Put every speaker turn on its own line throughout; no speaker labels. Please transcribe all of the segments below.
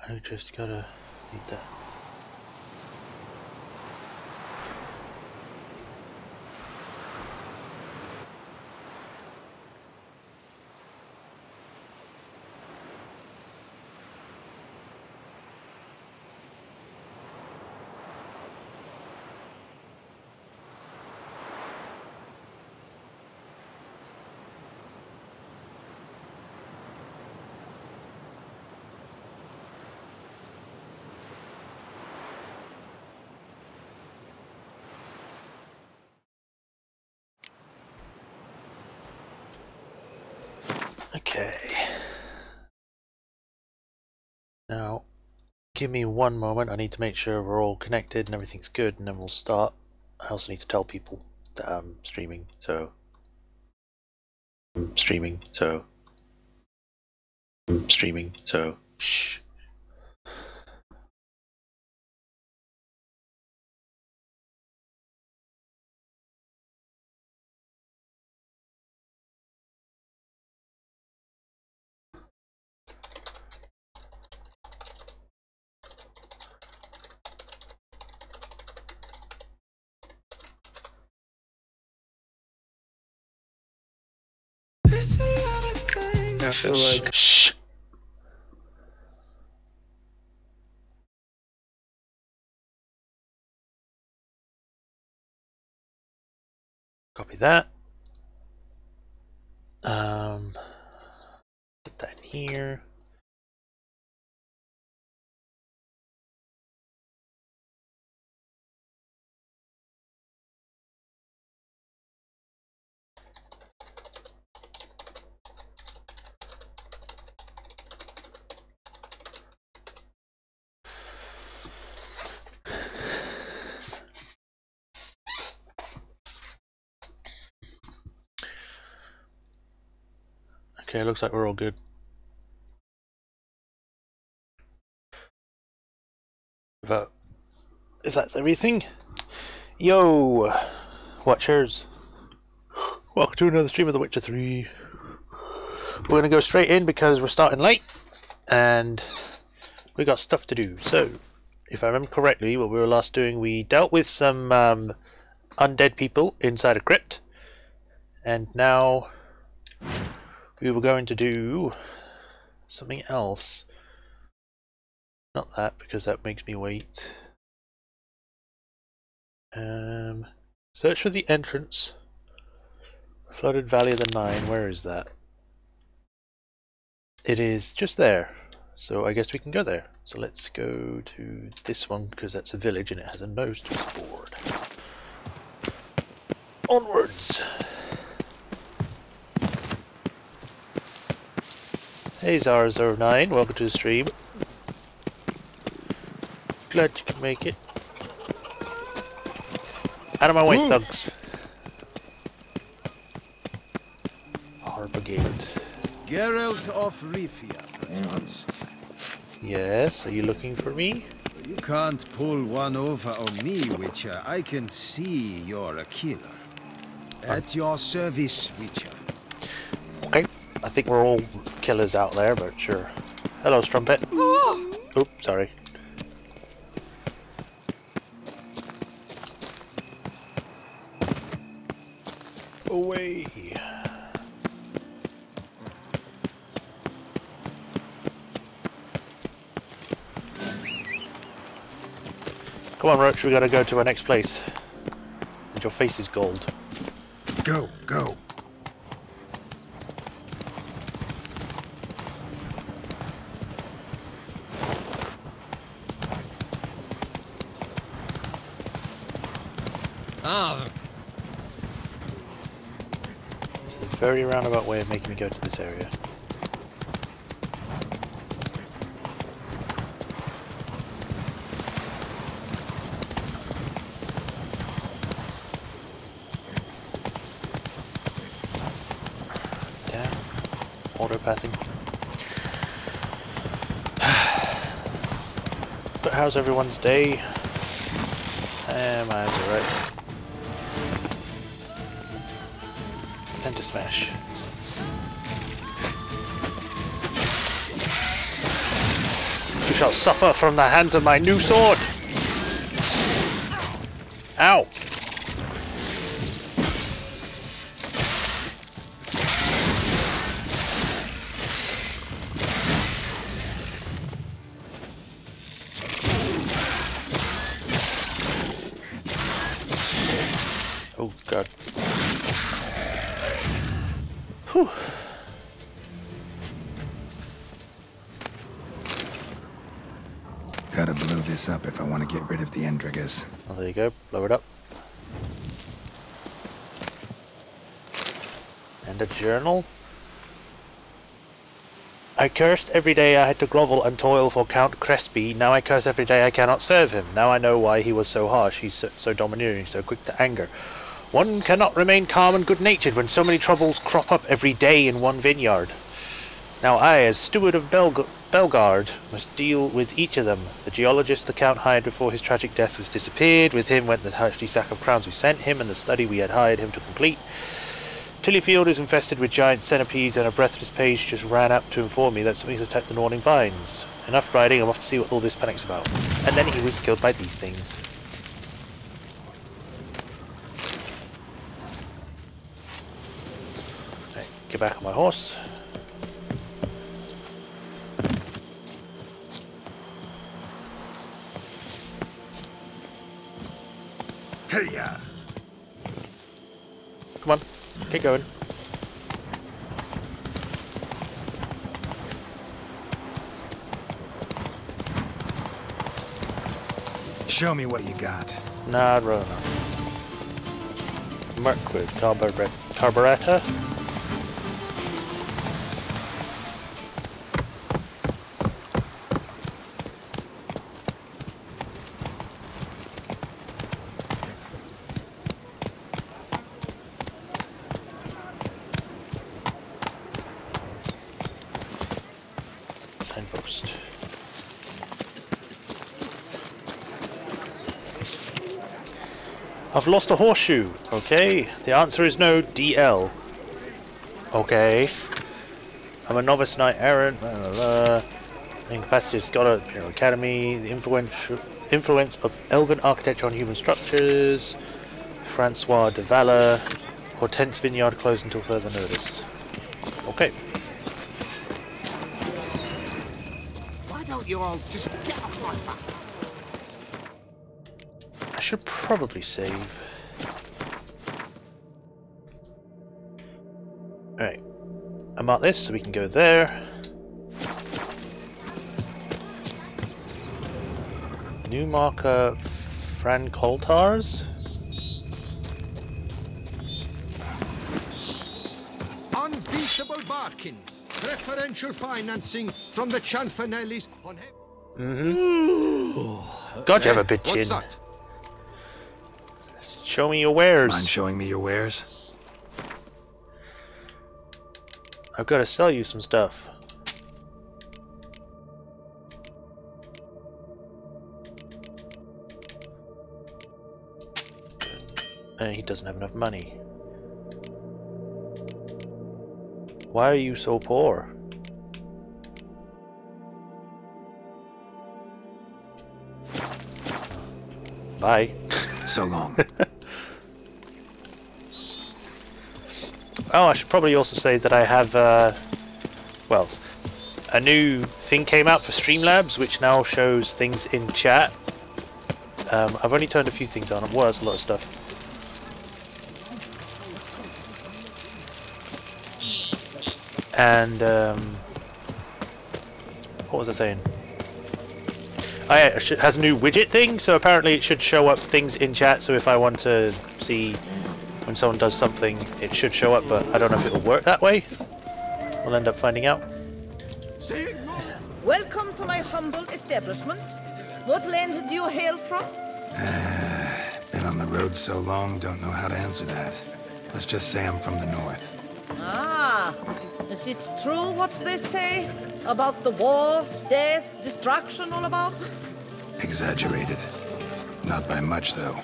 I just gotta need that. Okay. Now, give me one moment. I need to make sure we're all connected and everything's good, and then we'll start. I also need to tell people that I'm streaming, so. Shh.
I feel like
Shh. Copy that. Put that in here. Okay, looks like we're all good. If that's everything, yo, watchers, welcome to another stream of The Witcher 3. We're gonna go straight in because we're starting late, and we got stuff to do. So, if I remember correctly, what we were last doing, we dealt with some undead people inside a crypt, and now we were going to do something else. Not that, because that makes me wait. Search for the entrance. Flooded Valley of the Nine. Where is that? It is just there. So I guess we can go there. So let's go to this one because that's a village and it has a nose twist board. Onwards! Hey Zara09, welcome to the stream. Glad you can make it. Out of my way, thugs. Harbor Gate.
Geralt of Rivia, perchance.
Yes, are you looking for me?
You can't pull one over on me, Witcher. I can see you're a killer. At your service, Witcher.
Okay, I think we're all killers out there, but sure. Hello, Strumpet. Oops, sorry. Away. Come on, Roach, we gotta go to our next place. And your face is gold.
Go, go.
It's a very roundabout way of making me go to this area. Auto-pathing. But how's everyone's day? Mine's alright. Tend to smash. shall suffer from the hands of my new sword. Ow. Oh god. Whew.
Gotta blow this up if I want to get rid of the Endriggers.
Well, there you go. Blow it up. And a journal. I cursed every day I had to grovel and toil for Count Crespi. Now I curse every day I cannot serve him. Now I know why he was so harsh. He's so domineering, so quick to anger. One cannot remain calm and good-natured when so many troubles crop up every day in one vineyard. Now I, as steward of Belgard, must deal with each of them. The geologist the Count hired before his tragic death has disappeared. With him went the hefty sack of crowns we sent him and the study we had hired him to complete. Tillyfield is infested with giant centipedes, and a breathless page just ran up to inform me that something's attacked the Northern vines. Enough riding, I'm off to see what all this panic's about. And then he was killed by these things. Right, get back on my horse.
Hey-ya!
Come on, get going.
Show me what you got.
Nah, I'd rather not. Merc with carburetor. Signpost. I've lost a horseshoe. Okay. The answer is no. DL. Okay. I'm a novice knight errant. Incapacity scholar at Imperial Academy. The influence of elven architecture on human structures. Francois de Valor. Hortense Vineyard closed until further notice. Okay.
Why don't you all just get off my back?
I should probably save. Alright. I mark this so we can go there. New marker Fran Coltars.
Unbeatable bargains. Preferential financing from the Chanfanellis on
God, you have a big chin.
What's that?
Show me your wares.
Mind showing me your wares?
I've got to sell you some stuff. And he doesn't have enough money. Why are you so poor? Bye.
So long.
Oh, I should probably also say that I have, well, a new thing came out for Streamlabs, which now shows things in chat. I've only turned a few things on. Well, that's a lot of stuff. And, what was I saying? It has a new widget thing, so apparently it should show up things in chat, so if I want to see when someone does something, it should show up, but I don't know if it'll work that way. We'll end up finding out.
Welcome to my humble establishment. What land do you hail from?
Been on the road so long, don't know how to answer that. Let's just say I'm from the north.
Ah, is it true what they say about the war, death, destruction all about?
Exaggerated. Not by much, though.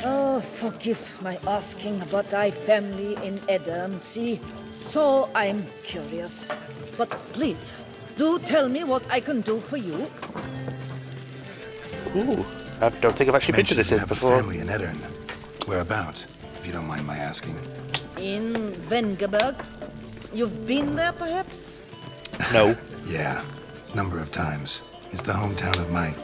Oh, forgive my asking about thy family in Edern, see? So I'm curious. But please, Do tell me what I can do for you.
Ooh, I don't think I've actually been to this
You
inn
have a
before.
family in Eddern. Whereabout, if you don't mind my asking?
In Vengerberg. You've been there, perhaps?
No.
Yeah, number of times. It's the hometown of my...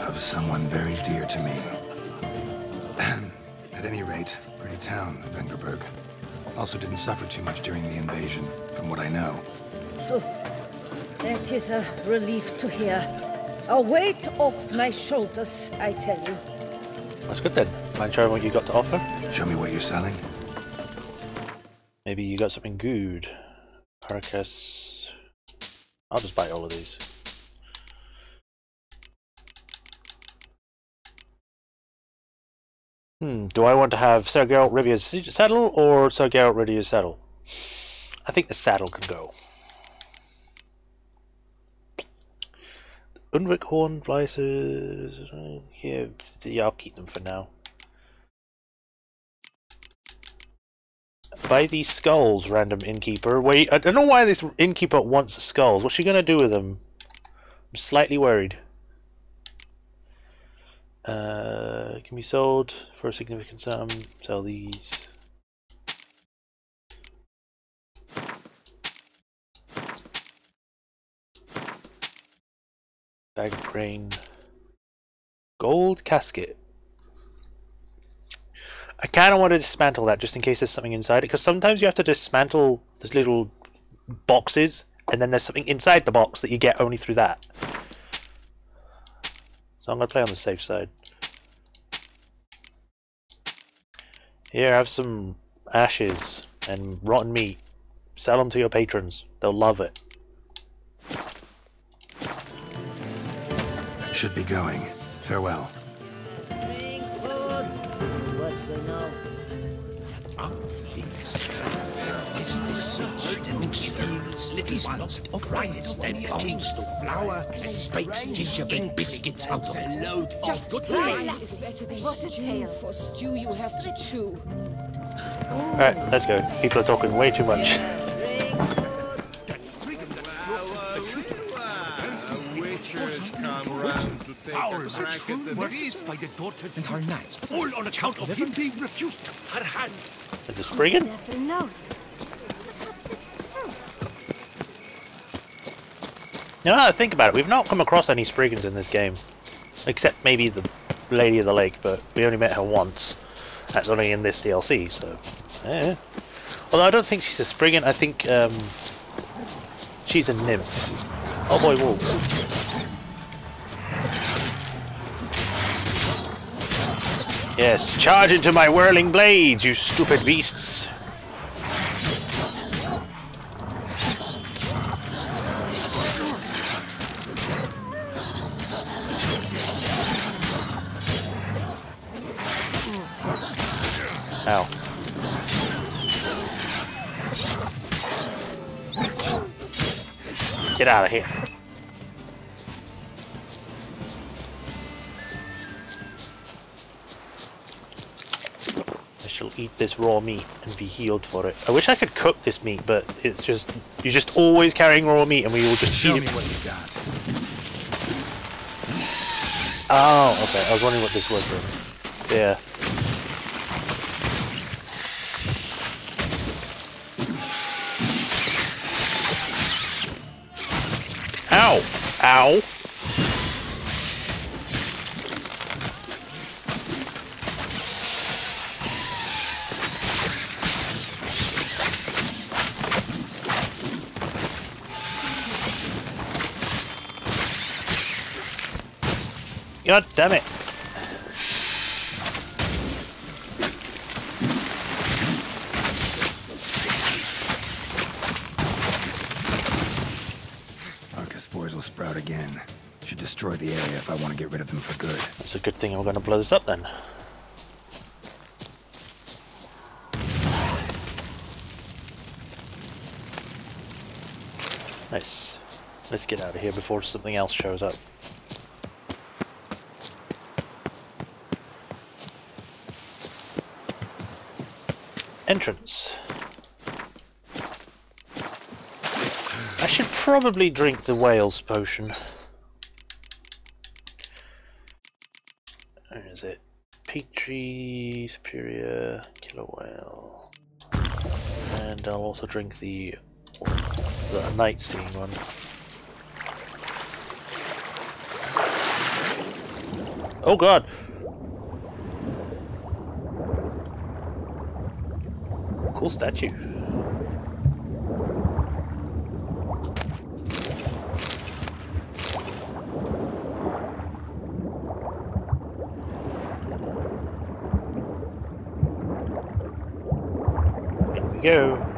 of someone very dear to me. At any rate, pretty town, Vengerberg. Also didn't suffer too much during the invasion, from what I know.
That is a relief to hear. A weight off my shoulders, I tell you.
That's good then. Mind showing what you got to offer?
Show me what you're selling.
Maybe you got something good. Carcass. I'll just buy all of these. Do I want to have Sir Geralt Rivia's saddle or Sir Geralt Rivia's saddle? I think the saddle can go. Unvik horn, Blyces. Yeah, I'll keep them for now. Buy these skulls, random innkeeper. Wait, I don't know why this innkeeper wants skulls. What's she gonna do with them? I'm slightly worried. Can be sold for a significant sum. Sell these. Bag of grain. Gold casket. I kind of want to dismantle that just in case there's something inside it, because sometimes you have to dismantle those little boxes and then there's something inside the box that you get only through that. So I'm going to play on the safe side. Here, have some ashes and rotten meat. Sell them to your patrons. They'll love it.
Should be going. Farewell.
Drink food. What's the now?
Little ones of rice and pounds of flour and bakes gingerbread biscuits out of it. A load of good wine.
Is better than stew. For stew you have to chew.
Alright, let's go. People are talking way too much.
Ours are true words by the daughters and her knights, all on account of him being refused her hand.
Is it Spriggan?
Never knows.
Now that I think about it, we've not come across any Spriggans in this game. Except maybe the Lady of the Lake, but we only met her once. That's only in this DLC, so... yeah. Although I don't think she's a Spriggan, I think she's a nymph. Oh boy, wolves. Yes, charge into my whirling blades, you stupid beasts! Ow. Get out of here. I shall eat this raw meat and be healed for it. I wish I could cook this meat, but it's just... you're just always carrying raw meat and we will just
Show
eat
me
it.
what you got.
Oh, okay. I was wondering what this was then. Yeah. Ow! Ow! God damn it!
Spores will sprout again. Should destroy the area if I want to get rid of them for good.
It's a good thing I'm going to blow this up then. Nice. Let's get out of here before something else shows up. Entrance. probably drink the whale's potion. Where is it? Peachy, Superior, Killer Whale. And I'll also drink the night seeing one. Oh god! Cool statue. In we go.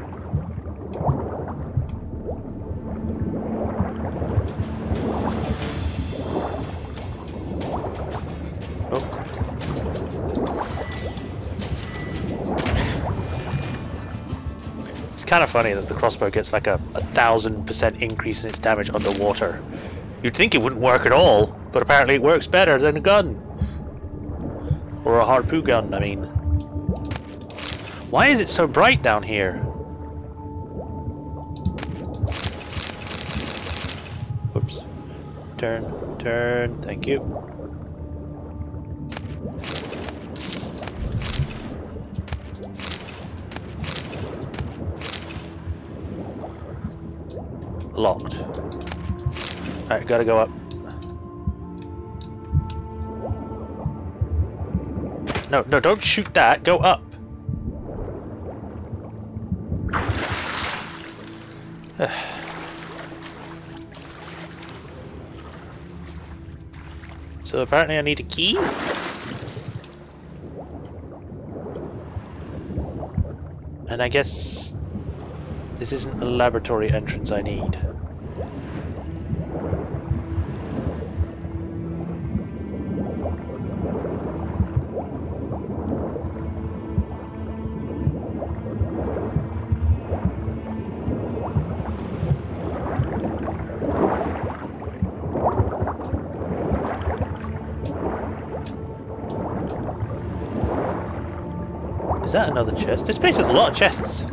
It's kind of funny that the crossbow gets like a 1000% increase in its damage underwater. You'd think it wouldn't work at all, but apparently it works better than a gun. Or a harpoon gun, I mean. Why is it so bright down here? Oops. Turn, thank you. Locked. Alright, gotta go up. No, don't shoot that. Go up. So apparently I need a key? And I guess this isn't the laboratory entrance I need. Is that another chest? This place has a lot of chests.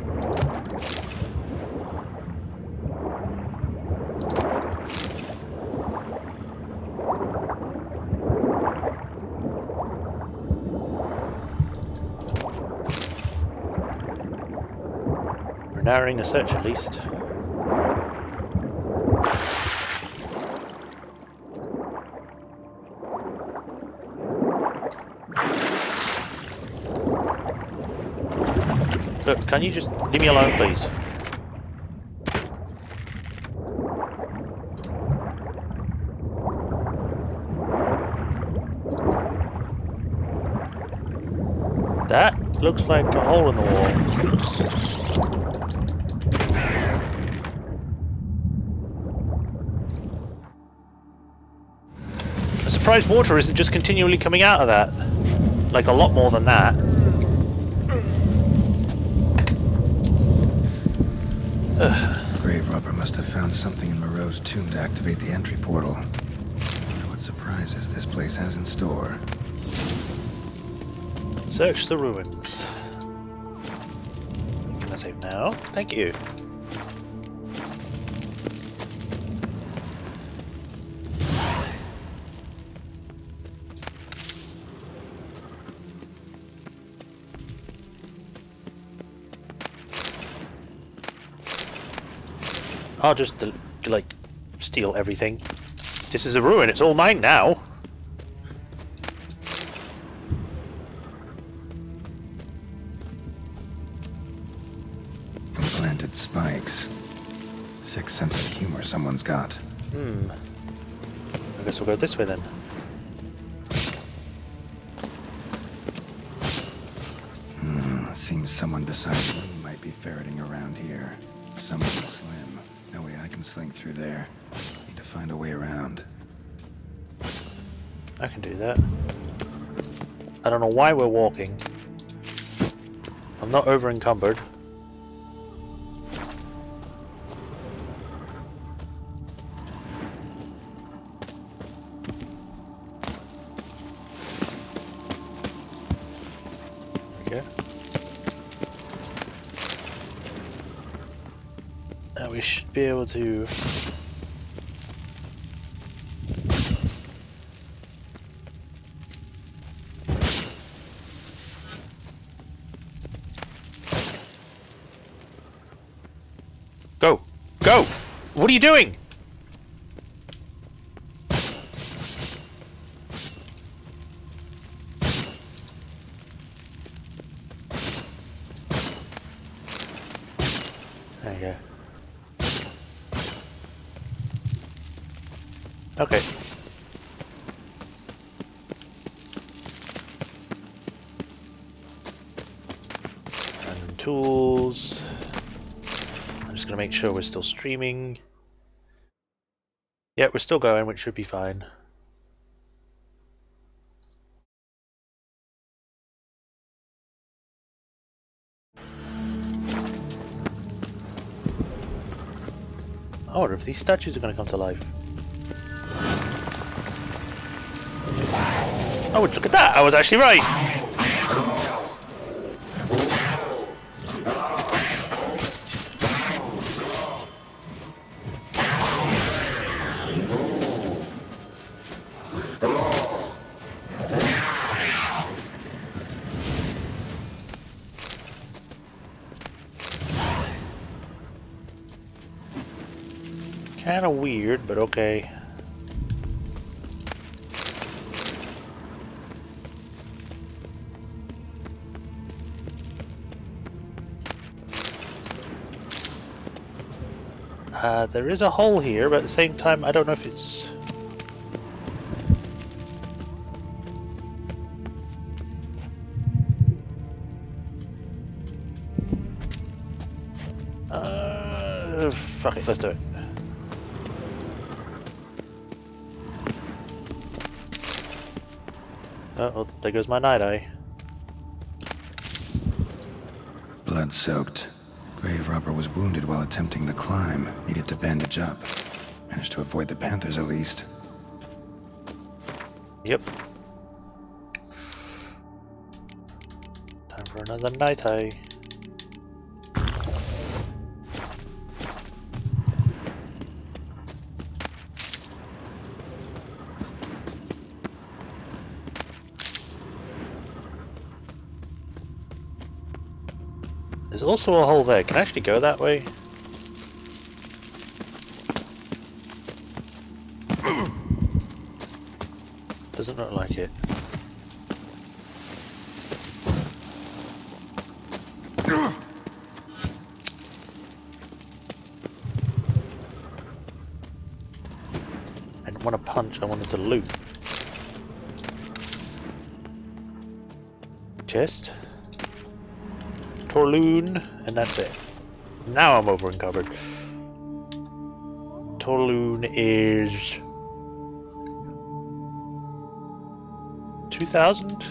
We're narrowing the search at least. Look, can you just leave me alone, please? That looks like a hole in the wall. I'm surprised water isn't just continually coming out of that. Like a lot more than that.
Grave robber must have found something in Moreau's tomb to activate the entry portal. I wonder what surprises this place has in store.
Search the ruins. Can I save now? Thank you. I'll just, like, steal everything. This is a ruin, it's all mine now.
Implanted spikes. Sick sense of humor someone's got.
I guess we'll go this way then.
Seems someone besides me might be ferreting around here. Someone slim. No way I can sling through there. Need to find a way around.
I can do that. I don't know why we're walking. I'm not over encumbered. Now we should be able to... Go! Go! What are you doing? There you go. Okay. Random tools. I'm just going to make sure we're still streaming. Yeah, we're still going, which should be fine. I wonder if these statues are going to come to life. Oh, look at that! I was actually right! Kinda weird, but okay. There is a hole here, but at the same time, I don't know if it's... fuck it, let's do it. Oh, there goes my night eye.
Blood-soaked. Grave robber was wounded while attempting the climb. Needed to bandage up. Managed to avoid the panthers at least.
Yep. Time for another night eye. There's also a hole there. Can I actually go that way? Doesn't look like it. I didn't want to punch, I wanted to loot. Chest. Torloon, and that's it. Now I'm over encumbered. Torloon is 2,000?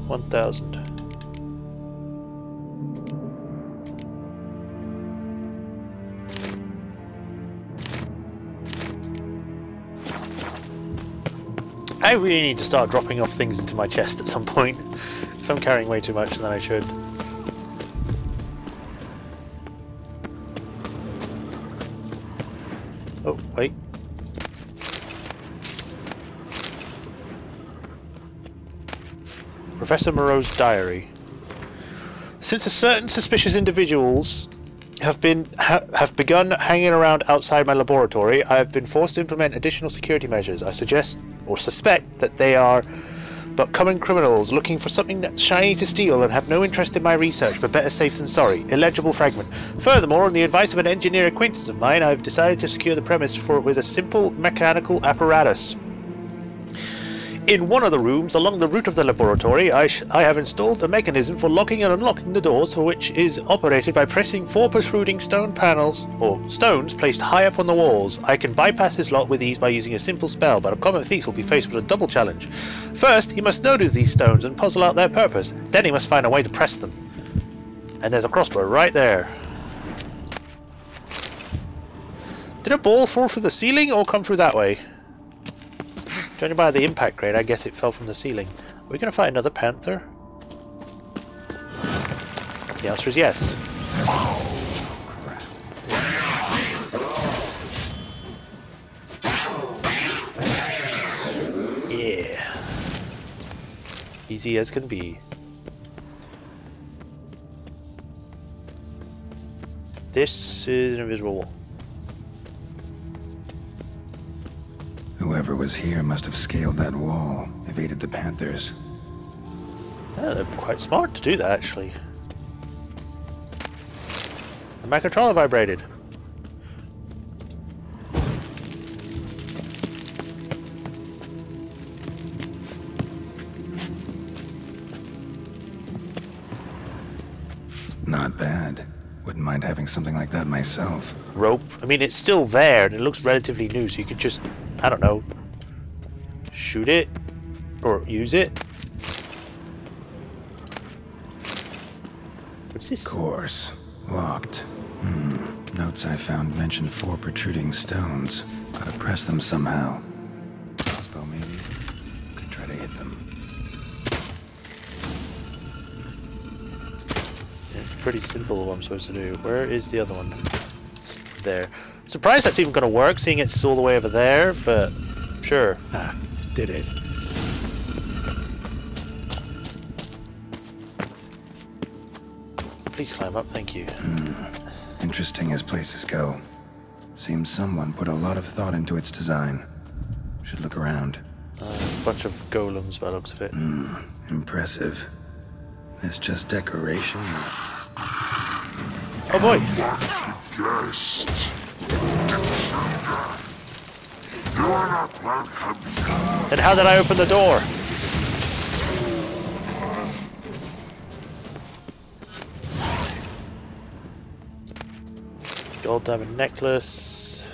1,000. I really need to start dropping off things into my chest at some point. Because I'm carrying way too much than I should. Oh, wait. Professor Moreau's diary. Since a certain suspicious individuals have begun hanging around outside my laboratory, I have been forced to implement additional security measures. I suggest or suspect that they are but common criminals looking for something that's shiny to steal and have no interest in my research, but better safe than sorry. Illegible fragment. Furthermore, on the advice of an engineer acquaintance of mine, I have decided to secure the premise with a simple mechanical apparatus. In one of the rooms along the route of the laboratory, I have installed a mechanism for locking and unlocking the doors, for which is operated by pressing 4 protruding stone panels, or stones, placed high up on the walls. I can bypass this lock with ease by using a simple spell, but a common thief will be faced with a double challenge. First, he must notice these stones and puzzle out their purpose. Then he must find a way to press them. And there's a crossbow right there. Did a ball fall through the ceiling or come through that way? Judging by the impact grade, I guess it fell from the ceiling. Are we going to fight another panther? The answer is yes. Easy as can be. This is an invisible wall.
Whoever was here must have scaled that wall, evaded the Panthers.
Yeah, they're quite smart to do that, actually. And my controller vibrated.
Not bad. Wouldn't mind having something like that myself.
Rope. I mean, it's still there, and it looks relatively new, so you could just, I don't know, shoot it, or use it. What's this?
Course. Locked. Notes I found mentioned 4 protruding stones. Gotta press them somehow. Crossbow maybe? Could try to hit them.
It's pretty simple what I'm supposed to do. Where is the other one? It's there. Surprised that's even gonna work, seeing it's all the way over there, but sure.
Ah, did it.
Please climb up, thank you.
Interesting as places go. Seems someone put a lot of thought into its design. Should look around.
A bunch of golems by the looks of it.
Impressive. It's just decoration.
Oh boy! Then how did I open the door? Gold diamond necklace.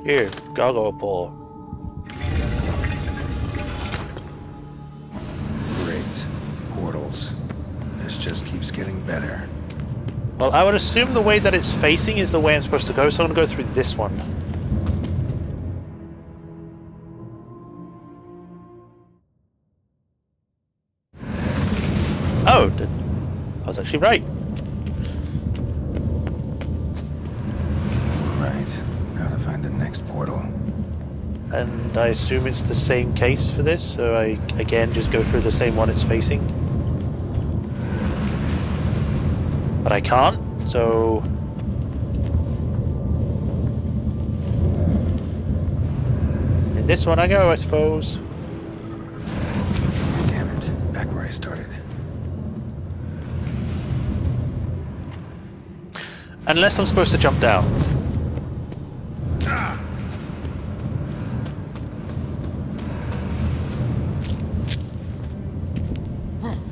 Here, goggle ball.
Great. Portals. This just keeps getting better.
Well, I would assume the way that it's facing is the way I'm supposed to go, so I'm gonna go through this one. Oh, I was actually right.
Right. Now to find the next portal.
And I assume it's the same case for this, so I again just go through the same one it's facing. But I can't, so... in this one I go, I suppose.
Damn it. Back where I started.
Unless I'm supposed to jump down.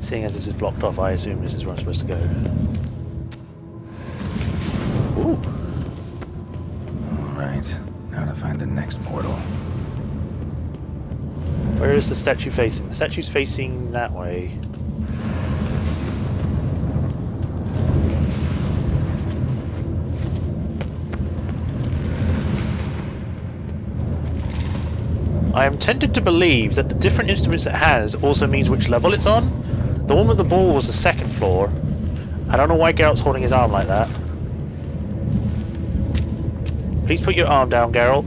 Seeing as this is blocked off, I assume this is where I'm supposed to go. Ooh.
Alright. Now to find the next portal.
Where is the statue facing? The statue's facing that way. I am tempted to believe that the different instruments it has also means which level it's on. The one with the ball was the second floor. I don't know why Geralt's holding his arm like that. Please put your arm down, Geralt.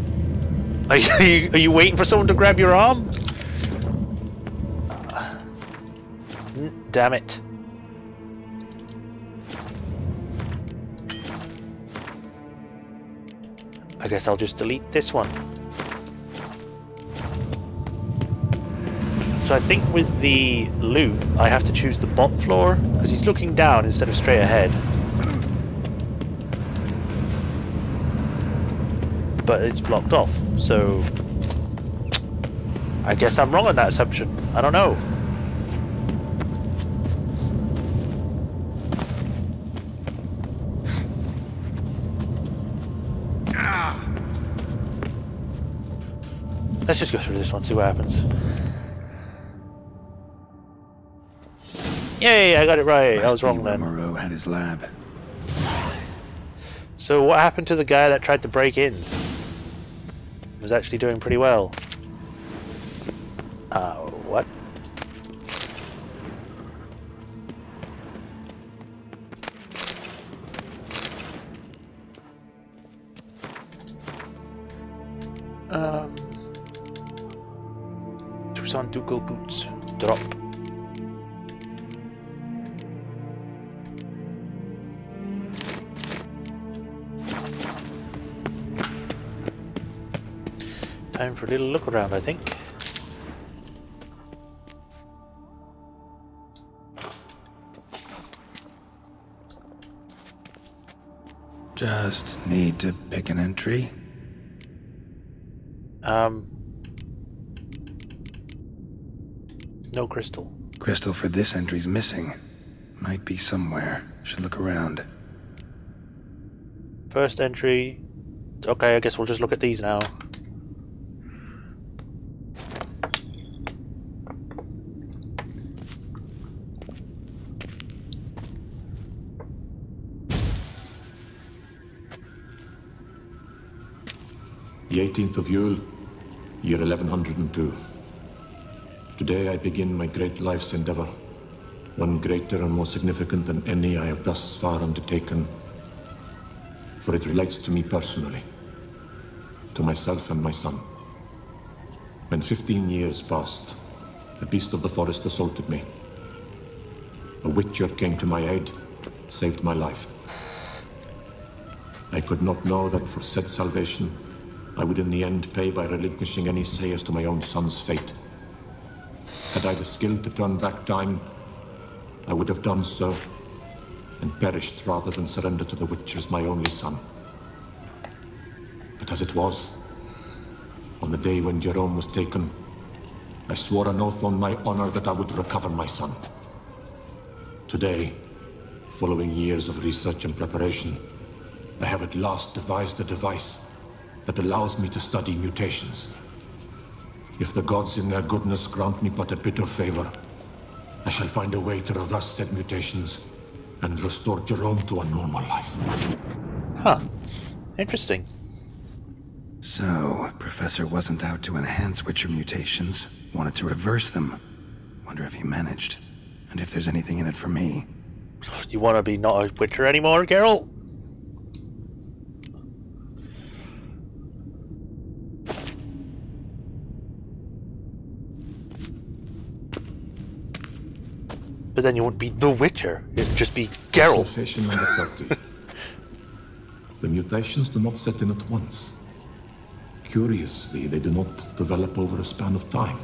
Are you waiting for someone to grab your arm? Damn it. I guess I'll just delete this one. So I think with the loot, I have to choose the bottom floor, because he's looking down instead of straight ahead. But it's blocked off, so... I guess I'm wrong on that assumption. I don't know. Let's just go through this one, see what happens. Yay, I got it right. I was wrong then.
Moreau had his lab.
So what happened to the guy that tried to break in? Was actually doing pretty well. What? Tucson Ducal boots. Drop. Time for a little look around, I think.
Just need to pick an entry.
No crystal.
Crystal for this entry's missing. Might be somewhere. Should look around.
First entry. Okay, I guess we'll just look at these now.
The 18th of Yule, year 1102. Today I begin my great life's endeavor, one greater and more significant than any I have thus far undertaken, for it relates to me personally, to myself and my son. When 15 years passed, a beast of the forest assaulted me. A witcher came to my aid, saved my life. I could not know that for said salvation, I would in the end pay by relinquishing any say as to my own son's fate. Had I the skill to turn back time, I would have done so, and perished rather than surrender to the Witchers my only son. But as it was, on the day when Jerome was taken, I swore an oath on my honor that I would recover my son. Today, following years of research and preparation, I have at last devised a device that allows me to study mutations. If the gods in their goodness grant me but a bit of favor, I shall find a way to reverse said mutations and restore Jerome to a normal life.
Huh. Interesting.
So, Professor wasn't out to enhance Witcher mutations, wanted to reverse them. Wonder if he managed, and if there's anything in it for me.
You want to be not a Witcher anymore, Geralt? But then you wouldn't be the Witcher. It would just be Geralt.
Observation number 30. The mutations do not set in at once. Curiously, they do not develop over a span of time.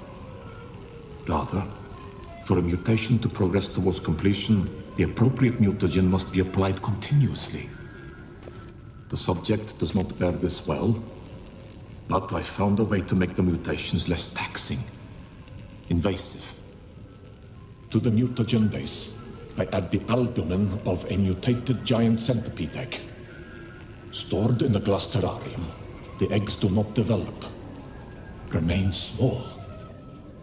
Rather, for a mutation to progress towards completion, the appropriate mutagen must be applied continuously. The subject does not bear this well, but I found a way to make the mutations less taxing, invasive. To the mutagen base, I add the albumin of a mutated giant centipede egg. Stored in a glass terrarium, the eggs do not develop, remain small.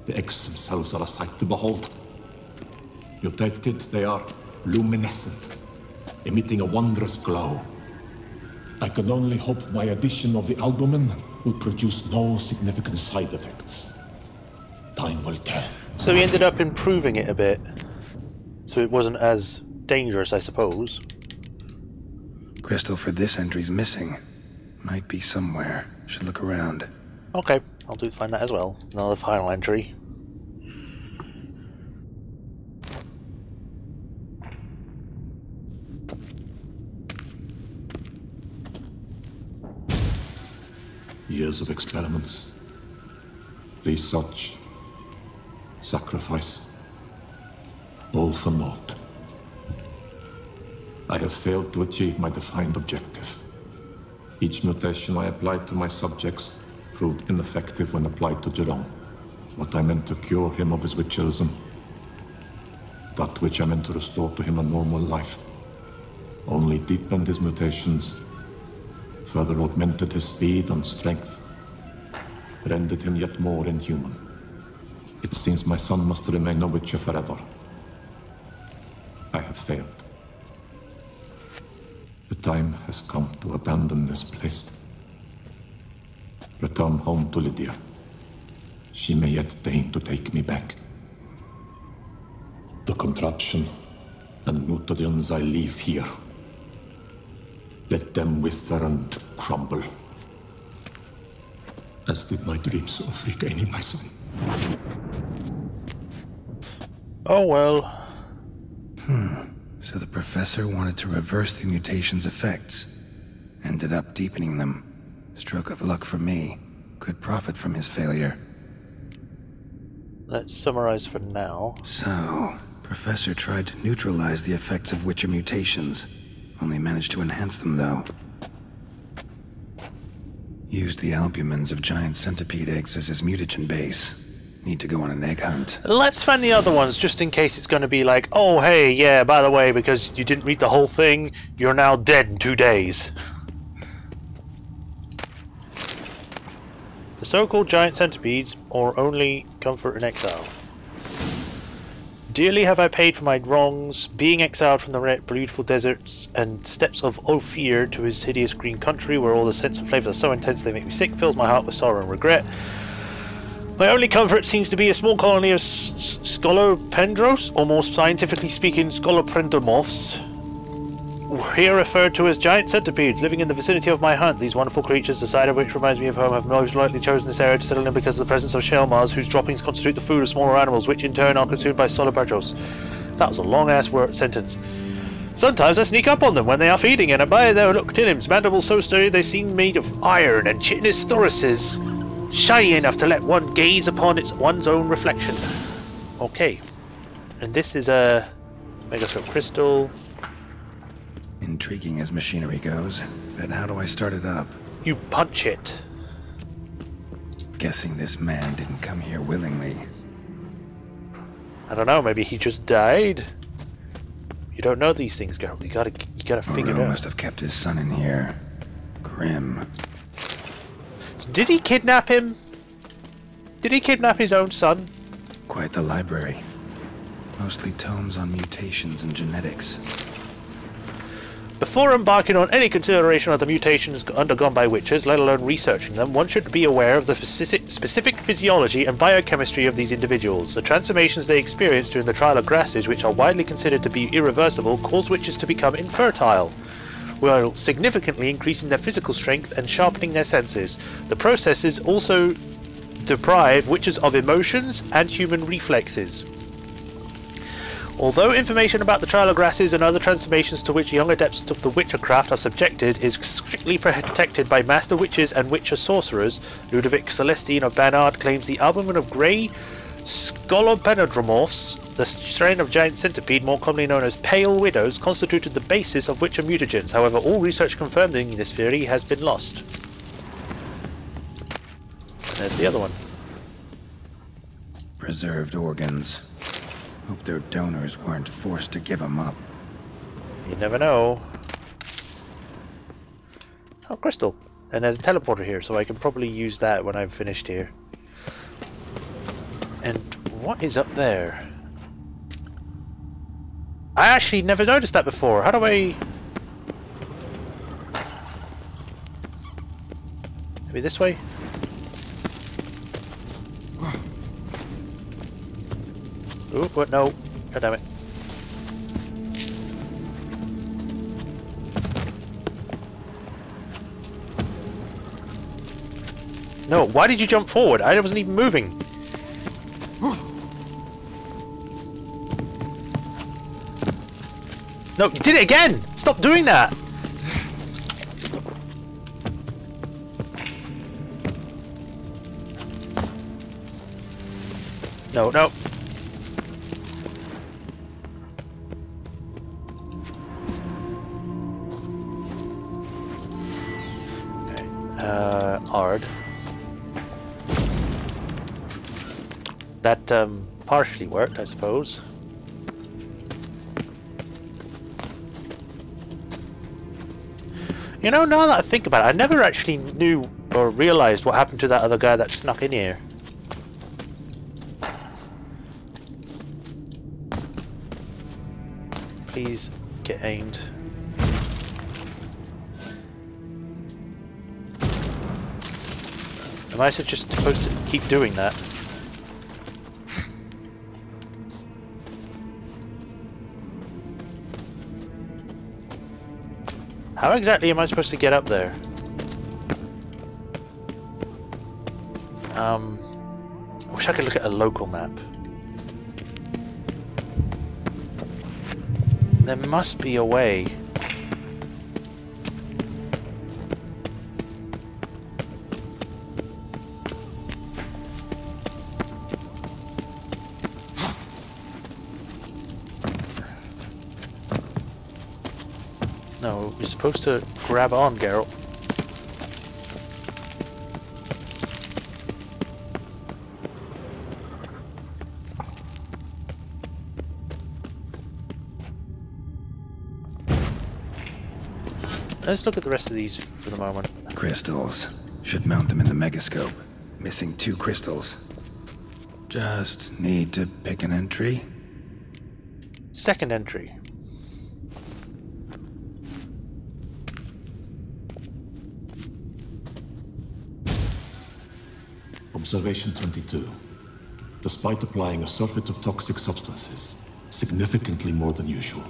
The eggs themselves are a sight to behold. Mutated, they are luminescent, emitting a wondrous glow. I can only hope my addition of the albumin will produce no significant side effects. Time will tell.
So we ended up improving it a bit, so it wasn't as dangerous, I suppose.
Crystal for this entry's missing. Might be somewhere. Should look around.
Okay, I'll find that as well. Another final entry.
Years of experiments, research, sacrifice, all for naught. I have failed to achieve my defined objective. Each mutation I applied to my subjects proved ineffective when applied to Jerome. What I meant to cure him of his witcherism, that which I meant to restore to him a normal life, only deepened his mutations, further augmented his speed and strength, rendered him yet more inhuman. It seems my son must remain a witcher forever. I have failed. The time has come to abandon this place. Return home to Lydia. She may yet deign to take me back. The contraption and mutagens I leave here, let them wither and crumble. as did my dreams of regaining my son.
Oh well.
So the professor wanted to reverse the mutation's effects. Ended up deepening them. Stroke of luck for me. Could profit from his failure.
Let's summarize for now.
So, Professor tried to neutralize the effects of Witcher mutations. Only managed to enhance them, though. Used the albumins of giant centipede eggs as his mutagen base. Need to go on an egg hunt.
Let's find the other ones, just in case it's going to be like, oh hey, yeah, by the way, because you didn't read the whole thing, you're now dead in 2 days. The so-called giant centipedes, or only comfort in exile. Dearly have I paid for my wrongs, being exiled from the beautiful deserts and steppes of Ophir to his hideous green country, where all the scents and flavors are so intense they make me sick, fills my heart with sorrow and regret. My only comfort seems to be a small colony of Scolopendros, or more scientifically speaking, Scolopendromorphs, here referred to as giant centipedes, living in the vicinity of my hunt. These wonderful creatures, the sight of which reminds me of home, have most likely chosen this area to settle in because of the presence of shell mars, whose droppings constitute the food of smaller animals, which in turn are consumed by Scolopendros. That was a long-ass sentence. Sometimes I sneak up on them when they are feeding, and by their limbs, mandibles so sturdy they seem made of iron, and chitinous thoraces shiny enough to let one gaze upon one's own reflection. Okay. And this is a Megascope crystal.
Intriguing as machinery goes, but how do I start it up?
You punch it.
Guessing this man didn't come here willingly.
I don't know, maybe he just died? You don't know these things, Geralt. You gotta figure it out.
Must have kept his son in here. Grim.
Did he kidnap him? Did he kidnap his own son?
Quite the library. Mostly tomes on mutations and genetics.
Before embarking on any consideration of the mutations undergone by witches, let alone researching them, one should be aware of the specific physiology and biochemistry of these individuals. The transformations they experience during the trial of grasses, which are widely considered to be irreversible, cause witches to become infertile, while significantly increasing their physical strength and sharpening their senses. The processes also deprive witches of emotions and human reflexes. Although information about the trial of grasses and other transformations to which young adepts of the witchercraft are subjected is strictly protected by master witches and witcher sorcerers, Ludovic Celestine of Bannard claims the albumin of grey Scolopendromorphs, the strain of giant centipede more commonly known as pale widows, constituted the basis of witcher mutagens. However, all research confirming this theory has been lost. And there's the other one.
Preserved organs. Hope their donors weren't forced to give them up.
You never know. Oh, crystal. And there's a teleporter here, so I can probably use that when I'm finished here. And what is up there? I actually never noticed that before. How do I... Maybe this way? Ooh, what? No. God damn it. No, why did you jump forward? I wasn't even moving. No, you did it again! Stop doing that! No, no. Hard. That partially worked, I suppose. You know, now that I think about it, I never actually knew or realized what happened to that other guy that snuck in here. Please get aimed. Am I just supposed to keep doing that? How exactly am I supposed to get up there? I wish I could look at a local map. There must be a way. No, you're supposed to grab on, Geralt. Let's look at the rest of these for the moment.
Crystals. Should mount them in the megascope. Missing 2 crystals. Just need to pick an entry.
Second entry.
Observation 22. Despite applying a surfeit of toxic substances, significantly more than usual,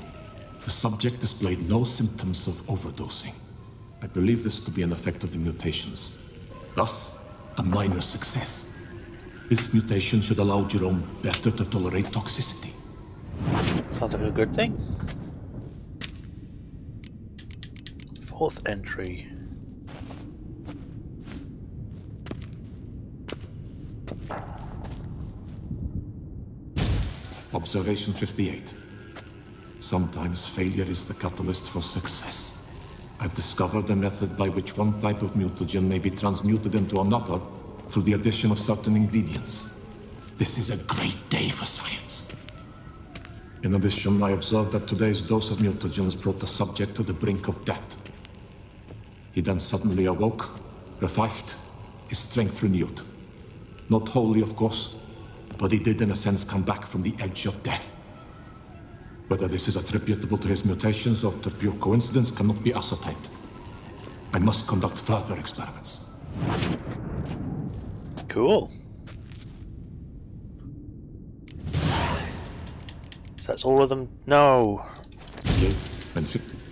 the subject displayed no symptoms of overdosing. I believe this to be an effect of the mutations. Thus, a minor success. This mutation should allow Jerome better to tolerate toxicity.
Sounds like a good thing. Fourth entry.
Observation 58. Sometimes failure is the catalyst for success. I've discovered a method by which one type of mutagen may be transmuted into another through the addition of certain ingredients. This is a great day for science. In addition, I observed that today's dose of mutagens brought the subject to the brink of death. He then suddenly awoke, revived, his strength renewed. Not wholly, of course, but he did in a sense come back from the edge of death. Whether this is attributable to his mutations or to pure coincidence cannot be ascertained. I must conduct further experiments.
Cool. So that's all of them? No.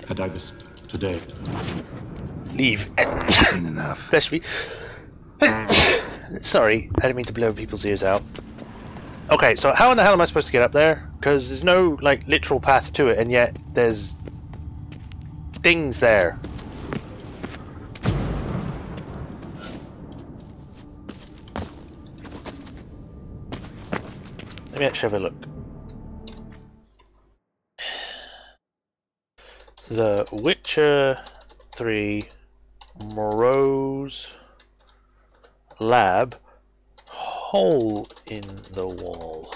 Had I this today?
Leave.
Seen enough.
Bless me. Sorry, I didn't mean to blow people's ears out. Okay, so how in the hell am I supposed to get up there? Because there's no, like, literal path to it, and yet there's things there. Let me actually have a look. The Witcher 3 Moreau's Lab. Hole in the wall.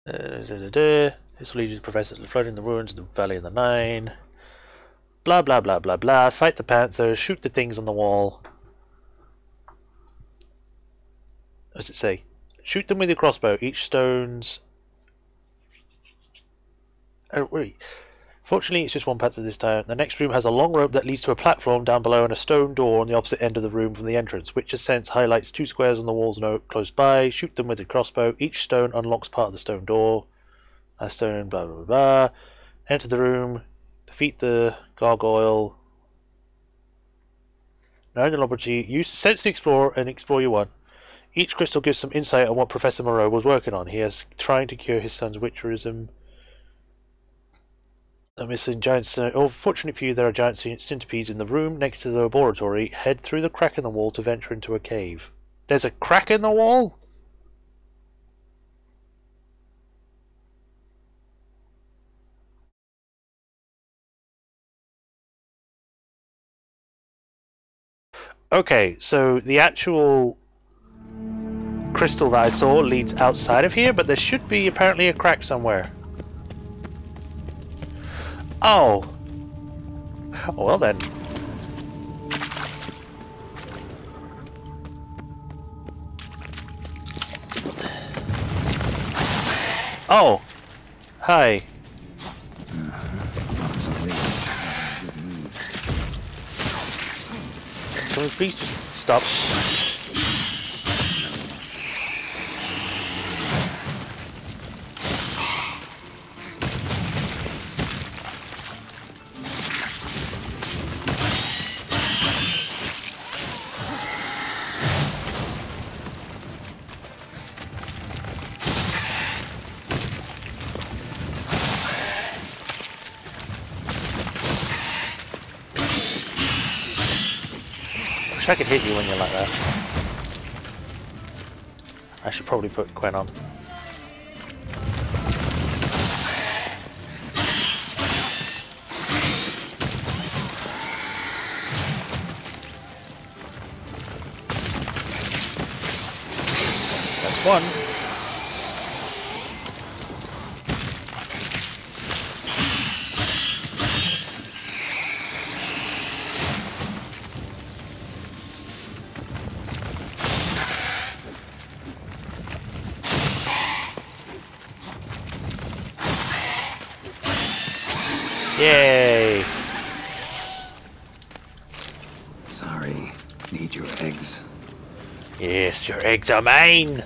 This will lead you to Professor to float in the ruins of the Valley of the Nine. Blah blah blah blah blah. Fight the panthers. Shoot the things on the wall. What does it say? Shoot them with your crossbow. Each stone's... Oh, wait. Fortunately, it's just one path at this time. The next room has a long rope that leads to a platform down below and a stone door on the opposite end of the room from the entrance. Witcher's Sense highlights 2 squares on the walls close by. Shoot them with your crossbow. Each stone unlocks part of the stone door. A stone, blah blah blah. Enter the room. Defeat the gargoyle. Now in the laboratory, use the sense to explore and explore your one. Each crystal gives some insight on what Professor Moreau was working on. He is trying to cure his son's witcherism. Fortunately for you, there are giant centipedes in the room next to the laboratory. Head through the crack in the wall to venture into a cave. There's a crack in the wall? Okay, so the actual crystal that I saw leads outside of here, but there should be apparently a crack somewhere. Oh. Well then. Oh. Hi. Can we please just stop? I could hit you when you're like that. I should probably put Quen on. That's one. Yay!
Sorry, need your eggs.
Yes, your eggs are mine!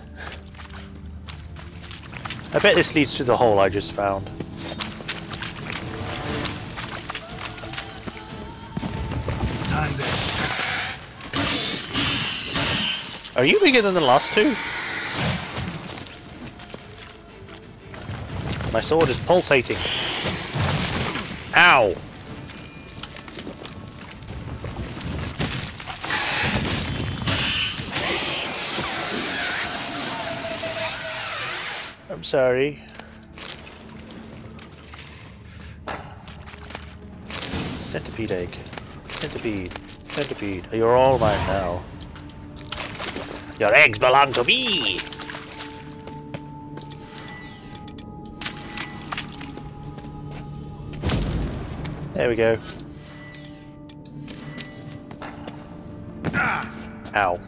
I bet this leads to the hole I just found.
Time there.
Are you bigger than the last two? My sword is pulsating. Ow! I'm sorry. Centipede egg. Centipede. Centipede. You're all mine now. Your eggs belong to me! There we go. Ow.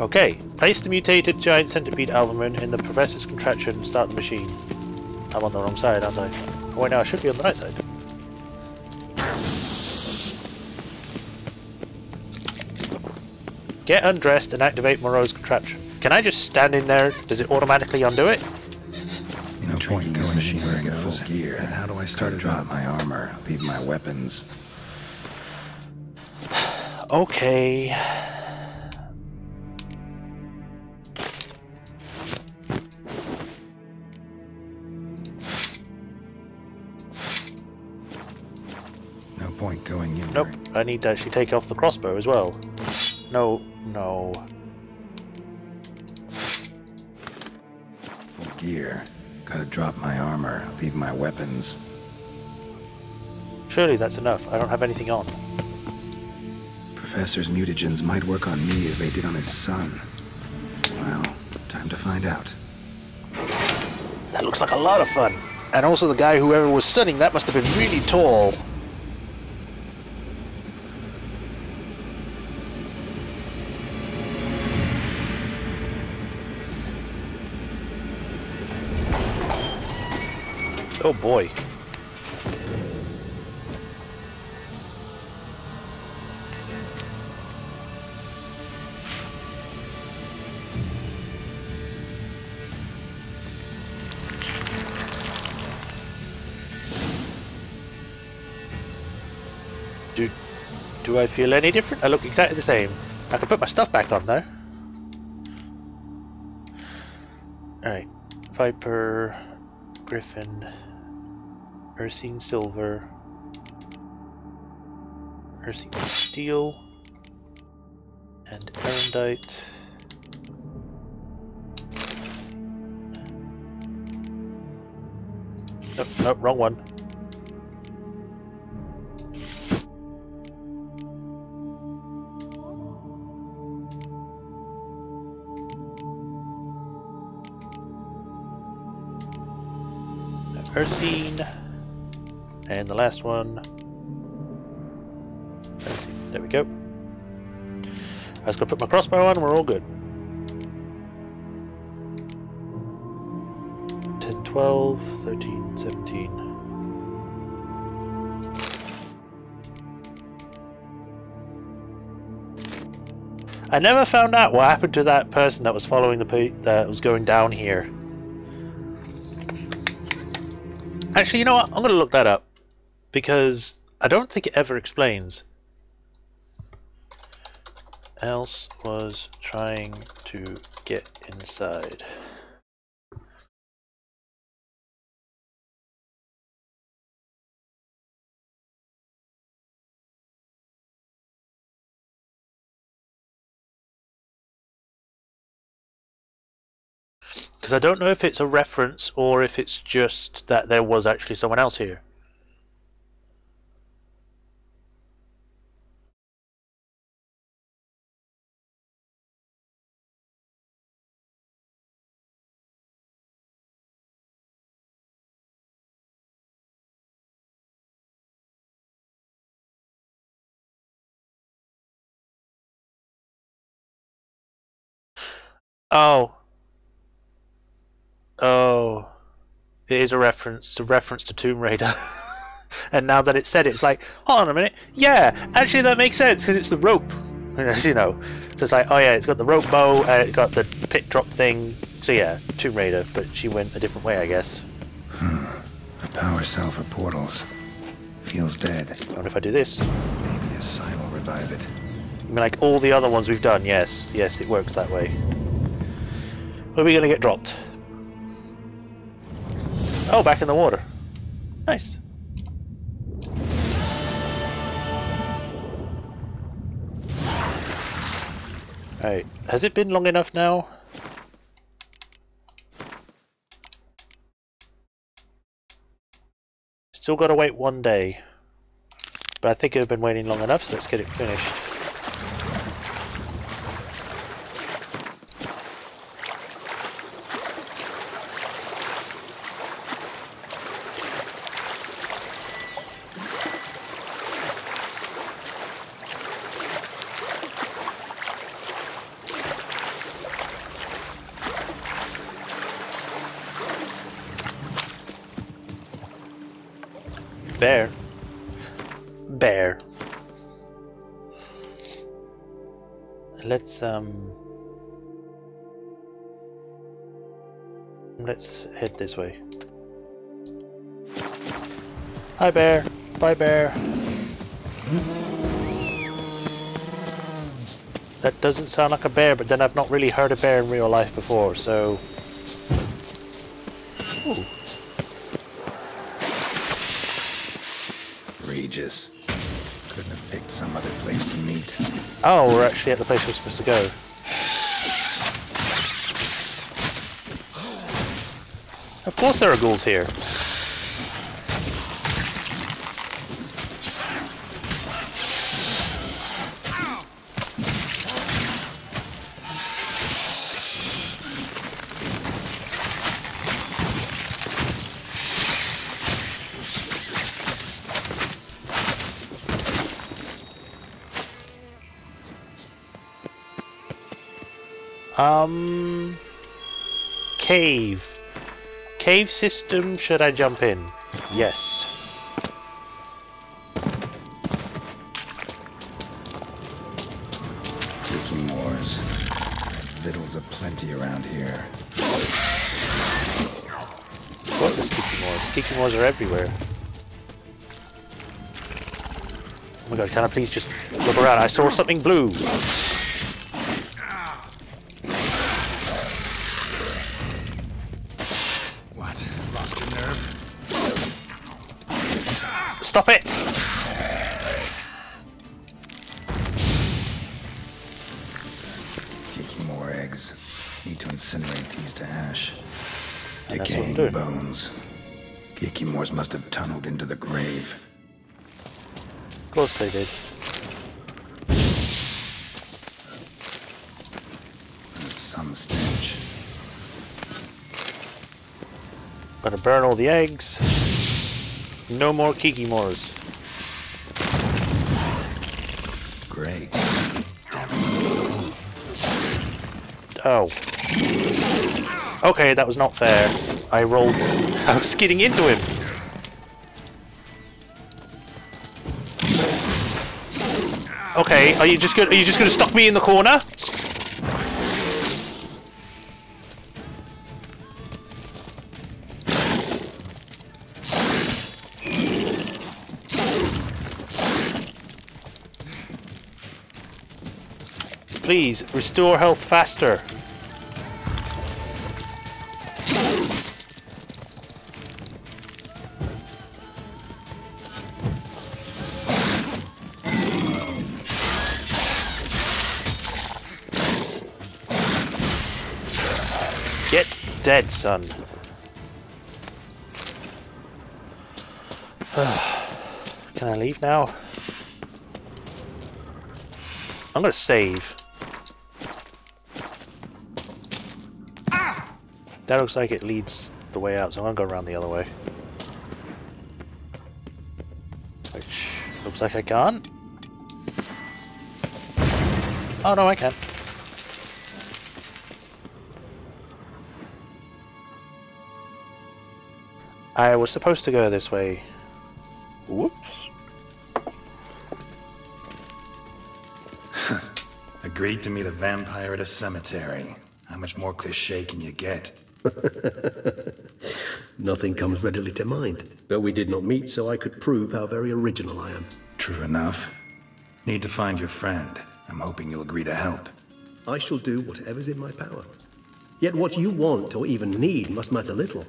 Okay, place the mutated giant centipede albumin in the professor's contraption and start the machine. I'm on the wrong side, aren't I? Oh wait, no, I should be on the right side. Get undressed and activate Moreau's contraption. Can I just stand in there? Does it automatically undo it?
No point in this machine wearing a full gear. And how do I start to drop my armor, leave my weapons?
Okay.
No point going in.
Nope, I need to actually take off the crossbow as well. No, no.
Full gear. Gotta drop my armor, leave my weapons.
Surely that's enough. I don't have anything on.
Professor's mutagens might work on me as they did on his son. Well, time to find out.
That looks like a lot of fun. And also the guy, whoever was studying that, must have been really tall. Oh boy. Do I feel any different? I look exactly the same. I can put my stuff back on though. Alright. Viper, Griffin, Ursine Silver, Ursine Steel, and Erendite. Nope, nope, wrong one. Ursine, and the last one. Ursine. There we go. I was going to put my crossbow on and we're all good. 10, 12, 13, 17. I never found out what happened to that person that was following that was going down here. Actually, you know what? I'm going to look that up, because I don't think it ever explains. Else was trying to get inside. Because I don't know if it's a reference or if it's just that there was actually someone else here. Oh. Oh. It is a reference. It's a reference to Tomb Raider. And now that it's said it, it's like, hold on a minute. Yeah, actually that makes sense because it's the rope. You know. So it's like, oh yeah, it's got the rope bow, it's got the pit drop thing. So yeah, Tomb Raider, but she went a different way, I guess.
A power cell for portals. Feels dead.
I wonder if I do this.
Maybe a sign will revive it.
I mean, like all the other ones we've done, yes. Yes, it works that way. Where are we going to get dropped? Oh, back in the water. Nice. Right, has it been long enough now? Still got to wait 1 day. But I think I've been waiting long enough, so let's get it finished. Bear. Bear. Let's head this way. Hi bear. Bye bear. That doesn't sound like a bear, but then I've not really heard a bear in real life before, so... Ooh.
Regis. Couldn't have picked some other place to meet.
Oh, we're actually at the place we're supposed to go. Of course there are ghouls here. Cave. Cave system, should I jump in? Yes.
Kiki Moors. Victuals aplenty around here.
What is Kiki Moors? Kiki Moors are everywhere. Oh my god, can I please just look around? I saw something blue. Stop it!
Kiki more eggs. Need to incinerate these to ash.
And that's
Decaying
what I'm doing.
bones. Kiki Moors must have tunneled into the grave.
Of course they did.
That's some stench.
Gotta burn all the eggs. No more Kiki Moors.
Great.
Oh. Okay, that was not fair. I rolled. I was getting into him. Okay, are you just gonna stop me in the corner? Please, restore health faster. Get dead, son. Can I leave now? I'm gonna save. That looks like it leads the way out, so I'm gonna go around the other way. Which looks like I can't. Oh no, I can. I was supposed to go this way. Whoops.
Agreed to meet a vampire at a cemetery. How much more cliché can you get?
Nothing comes readily to mind. But we did not meet, so I could prove how very original I am.
True enough. Need to find your friend. I'm hoping you'll agree to help.
I shall do whatever's in my power. Yet what you want or even need must matter little.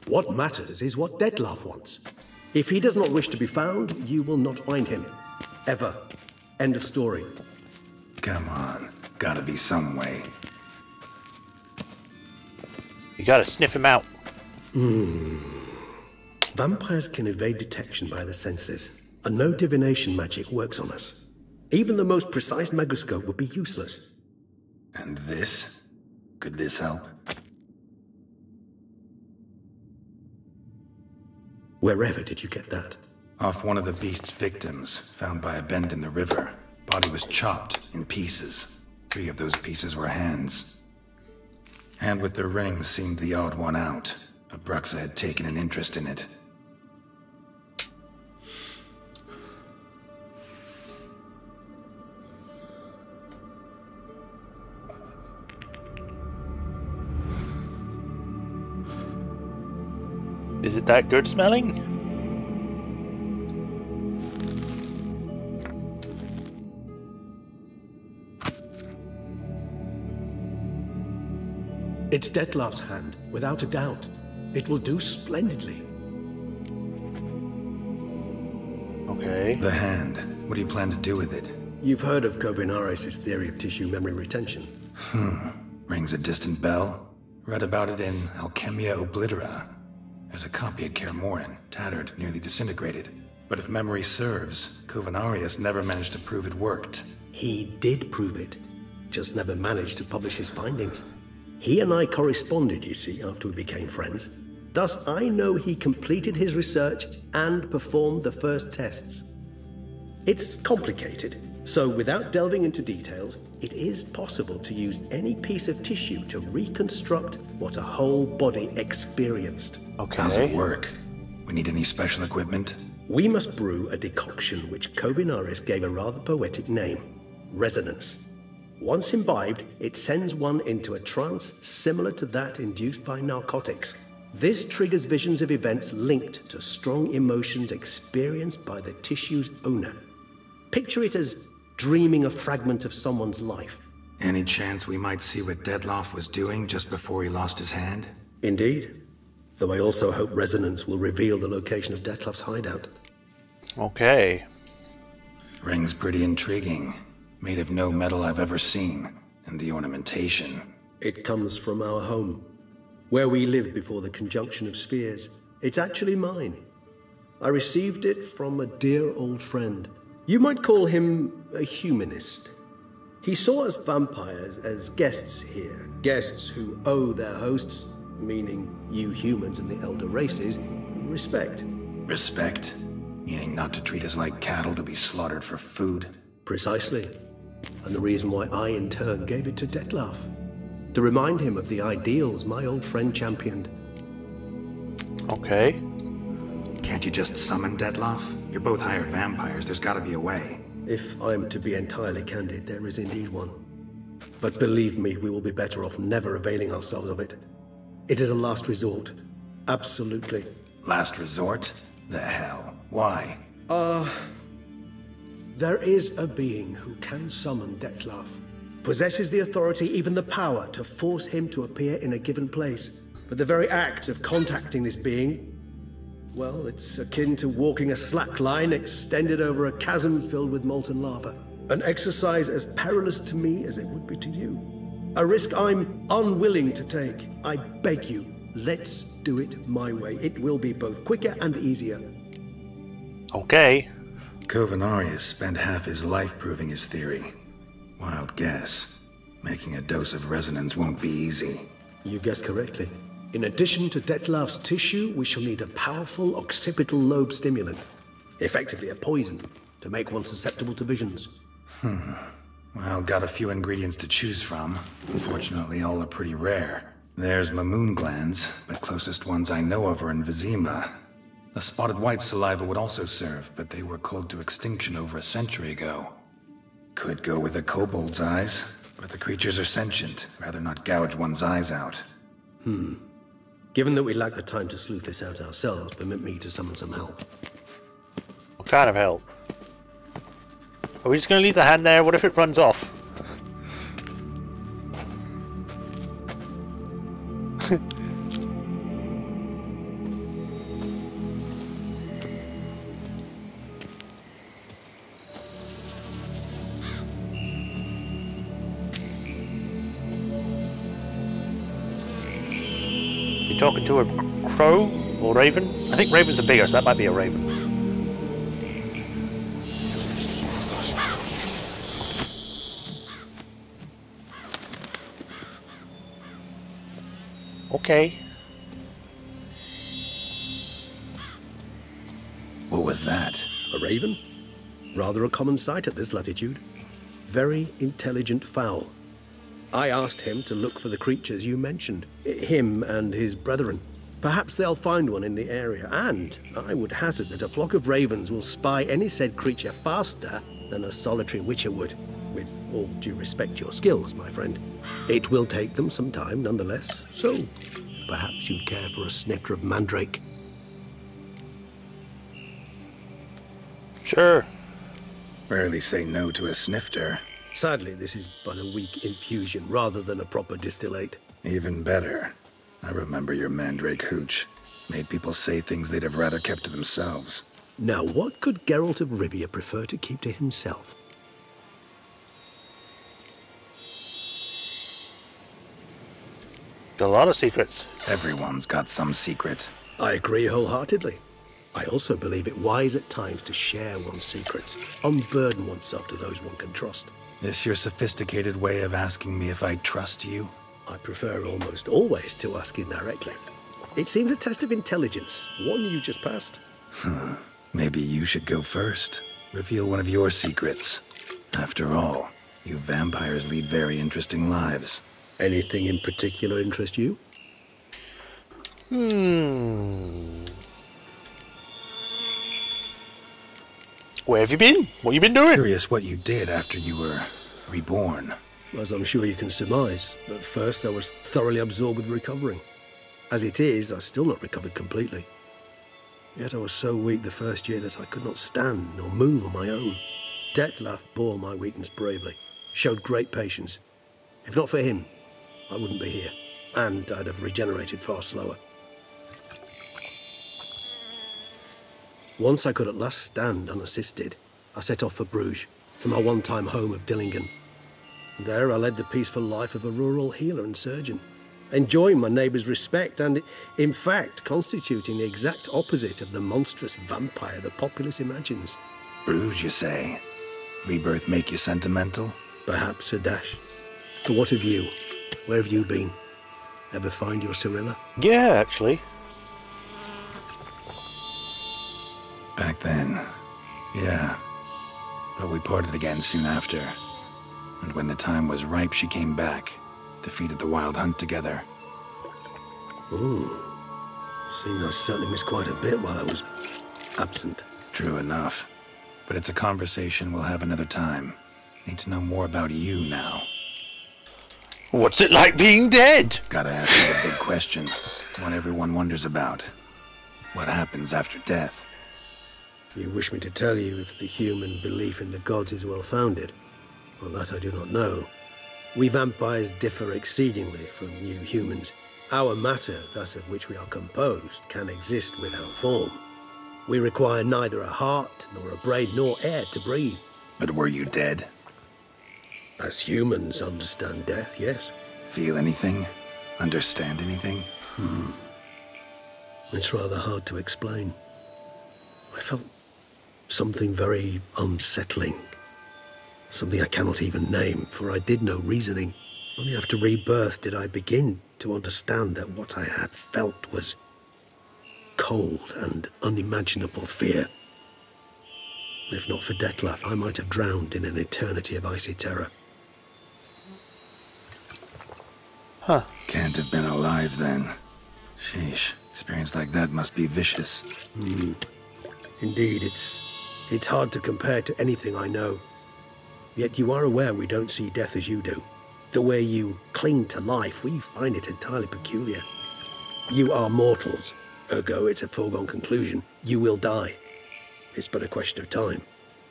What matters is what Dettlaff wants. If he does not wish to be found, you will not find him. Ever. End of story.
Come on. Gotta be some way.
You gotta sniff him out.
Vampires can evade detection by the senses, and no divination magic works on us. Even the most precise megoscope would be useless.
And this? Could this help?
Wherever did you get that?
Off one of the beast's victims, found by a bend in the river. Body was chopped in pieces. 3 of those pieces were hands. Hand with the ring seemed the odd one out. Abruxa had taken an interest in it.
Is it that good smelling?
It's Dettlaff's hand, without a doubt. It will do splendidly.
Okay.
The hand. What do you plan to do with it?
You've heard of Kovinaris' theory of tissue memory retention.
Rings a distant bell. Read about it in Alchemia Oblitera. There's a copy at Kaer Morhen, tattered, nearly disintegrated. But if memory serves, Kovinaris never managed to prove it worked.
He did prove it, just never managed to publish his findings. He and I corresponded, you see, after we became friends. Thus, I know he completed his research and performed the first tests. It's complicated, so without delving into details, it is possible to use any piece of tissue to reconstruct what a whole body experienced.
Okay.
How's it work? We need any special equipment?
We must brew a decoction which Kovinaris gave a rather poetic name, resonance. Once imbibed, it sends one into a trance similar to that induced by narcotics. This triggers visions of events linked to strong emotions experienced by the tissue's owner. Picture it as dreaming a fragment of someone's life.
Any chance we might see what Dettlaff was doing just before he lost his hand?
Indeed. Though I also hope resonance will reveal the location of Dettlaff's hideout.
Okay.
Ring's pretty intriguing. Made of no metal I've ever seen. And the ornamentation.
It comes from our home, where we lived before the conjunction of spheres. It's actually mine. I received it from a dear old friend. You might call him a humanist. He saw us vampires as guests here, guests who owe their hosts, meaning you humans and the elder races, respect.
Respect? Meaning not to treat us like cattle to be slaughtered for food?
Precisely. And the reason why I, in turn, gave it to Dettlaff. To remind him of the ideals my old friend championed.
Okay.
Can't you just summon Dettlaff? You're both hired vampires, there's gotta be a way.
If I'm to be entirely candid, there is indeed one. But believe me, we will be better off never availing ourselves of it. It is a last resort. Absolutely.
Last resort? The hell? Why?
There is a being who can summon Dettlaff. Possesses the authority, even the power, to force him to appear in a given place. But the very act of contacting this being, well, it's akin to walking a slack line extended over a chasm filled with molten lava. An exercise as perilous to me as it would be to you. A risk I'm unwilling to take. I beg you, let's do it my way. It will be both quicker and easier.
Okay.
Covenarius spent half his life proving his theory. Wild guess. Making a dose of resonance won't be easy.
You guessed correctly. In addition to Detlav's tissue, we shall need a powerful occipital lobe stimulant. Effectively a poison, to make one susceptible to visions.
Well, got a few ingredients to choose from. Unfortunately, all are pretty rare. There's Mamoon glands, but closest ones I know of are in Vizima. A spotted white saliva would also serve, but they were cold to extinction over a century ago. Could go with a kobold's eyes, but the creatures are sentient. Rather not gouge one's eyes out.
Given that we lack the time to sleuth this out ourselves, permit me to summon some help.
What kind of help? Are we just going to leave the hand there? What if it runs off? You talking to a crow or raven? I think ravens are bigger, so that might be a raven. Okay.
What was that?
A raven? Rather a common sight at this latitude. Very intelligent fowl. I asked him to look for the creatures you mentioned. Him and his brethren. Perhaps they'll find one in the area, and I would hazard that a flock of ravens will spy any said creature faster than a solitary witcher would. With all due respect to your skills, my friend. It will take them some time, nonetheless, so perhaps you'd care for a snifter of mandrake.
Sure.
Rarely say no to a snifter.
Sadly, this is but a weak infusion rather than a proper distillate.
Even better. I remember your mandrake hooch. Made people say things they'd have rather kept to themselves.
Now, what could Geralt of Rivia prefer to keep to himself?
Got a lot of secrets.
Everyone's got some secret.
I agree wholeheartedly. I also believe it wise at times to share one's secrets, unburden oneself to those one can trust.
This your sophisticated way of asking me if I trust you?
I prefer almost always to ask indirectly. It seems a test of intelligence, one you just passed.
Maybe you should go first. Reveal one of your secrets. After all, you vampires lead very interesting lives.
Anything in particular interest you?
Where have you been? What have you been doing?
Curious what you did after you were reborn.
As I'm sure you can surmise, at first I was thoroughly absorbed with recovering. As it is, I've still not recovered completely. Yet I was so weak the first year that I could not stand nor move on my own. Detlav bore my weakness bravely, showed great patience. If not for him, I wouldn't be here, and I'd have regenerated far slower. Once I could at last stand unassisted, I set off for Bruges, from my one-time home of Dillingen. There I led the peaceful life of a rural healer and surgeon, enjoying my neighbours' respect and, in fact, constituting the exact opposite of the monstrous vampire the populace imagines.
Bruges, you say? Rebirth make you sentimental?
Perhaps a dash. But what of you? Where have you been? Ever find your Cyrilla?
Yeah, actually.
Back then, yeah. But we parted again soon after. And when the time was ripe, she came back. Defeated the Wild Hunt together.
Ooh. Seems I certainly missed quite a bit while I was absent.
True enough. But it's a conversation we'll have another time. Need to know more about you now.
What's it like being dead?
Gotta ask you the big question. One everyone wonders about. What happens after death?
You wish me to tell you if the human belief in the gods is well founded? Well, that I do not know. We vampires differ exceedingly from you humans. Our matter, that of which we are composed, can exist without form. We require neither a heart, nor a brain, nor air to breathe.
But were you dead?
As humans understand death, yes.
Feel anything? Understand anything?
It's rather hard to explain. I felt something very unsettling. Something I cannot even name, for I did no reasoning. Only after rebirth did I begin to understand that what I had felt was cold and unimaginable fear. If not for Detlef, I might have drowned in an eternity of icy terror.
Huh.
Can't have been alive then. Sheesh, experience like that must be vicious.
Indeed, it's hard to compare to anything I know. Yet you are aware we don't see death as you do. The way you cling to life, we find it entirely peculiar. You are mortals, ergo it's a foregone conclusion. You will die. It's but a question of time.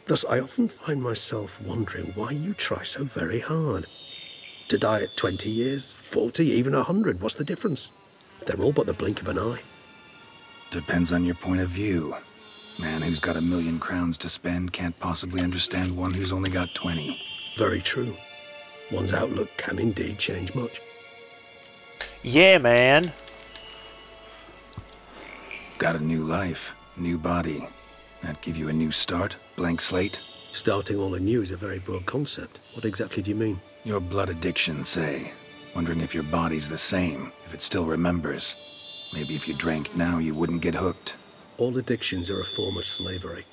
Thus, I often find myself wondering why you try so very hard. To die at 20 years, 40, even 100, what's the difference? They're all but the blink of an eye.
Depends on your point of view. Man who's got 1,000,000 crowns to spend can't possibly understand one who's only got 20.
Very true. One's outlook can indeed change much.
Yeah, man.
Got a new life, new body. That give you a new start? Blank slate?
Starting all anew is a very broad concept. What exactly do you mean?
Your blood addiction, say. Wondering if your body's the same, if it still remembers. Maybe if you drank now, you wouldn't get hooked.
All addictions are a form of slavery.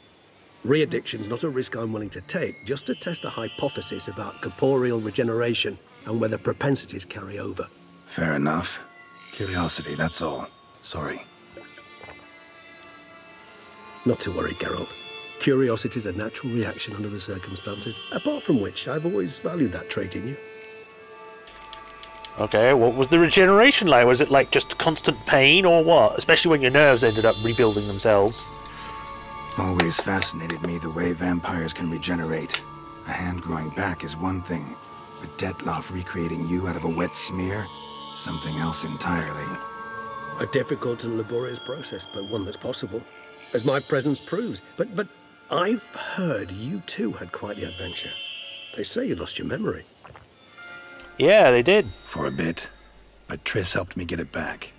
Re-addiction's not a risk I'm willing to take, just to test a hypothesis about corporeal regeneration and whether propensities carry over.
Fair enough. Curiosity, that's all. Sorry.
Not to worry, Geralt. Curiosity is a natural reaction under the circumstances, apart from which I've always valued that trait in you.
Okay, what was the regeneration like? Was it like just constant pain or what? Especially when your nerves ended up rebuilding themselves.
Always fascinated me the way vampires can regenerate. A hand growing back is one thing, but Detlef recreating you out of a wet smear? Something else entirely.
A difficult and laborious process, but one that's possible, as my presence proves. But I've heard you too had quite the adventure. They say you lost your memory.
Yeah, they did.
For a bit, but Triss helped me get it back.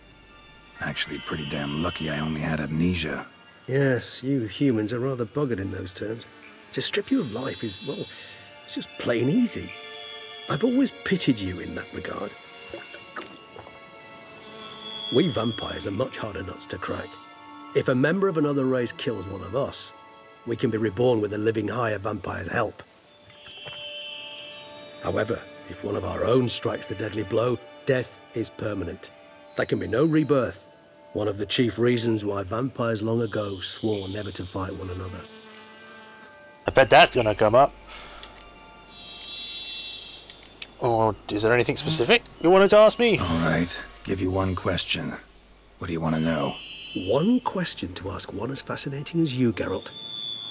Actually, pretty damn lucky I only had amnesia.
Yes, you humans are rather buggered in those terms. To strip you of life is, well, it's just plain easy. I've always pitied you in that regard. We vampires are much harder nuts to crack. If a member of another race kills one of us, we can be reborn with a living higher vampire's help. However, if one of our own strikes the deadly blow, death is permanent. There can be no rebirth. One of the chief reasons why vampires long ago swore never to fight one another.
I bet that's gonna come up. Oh, is there anything specific you wanted to ask me?
All right, give you one question. What do you want to know?
One question to ask one as fascinating as you, Geralt.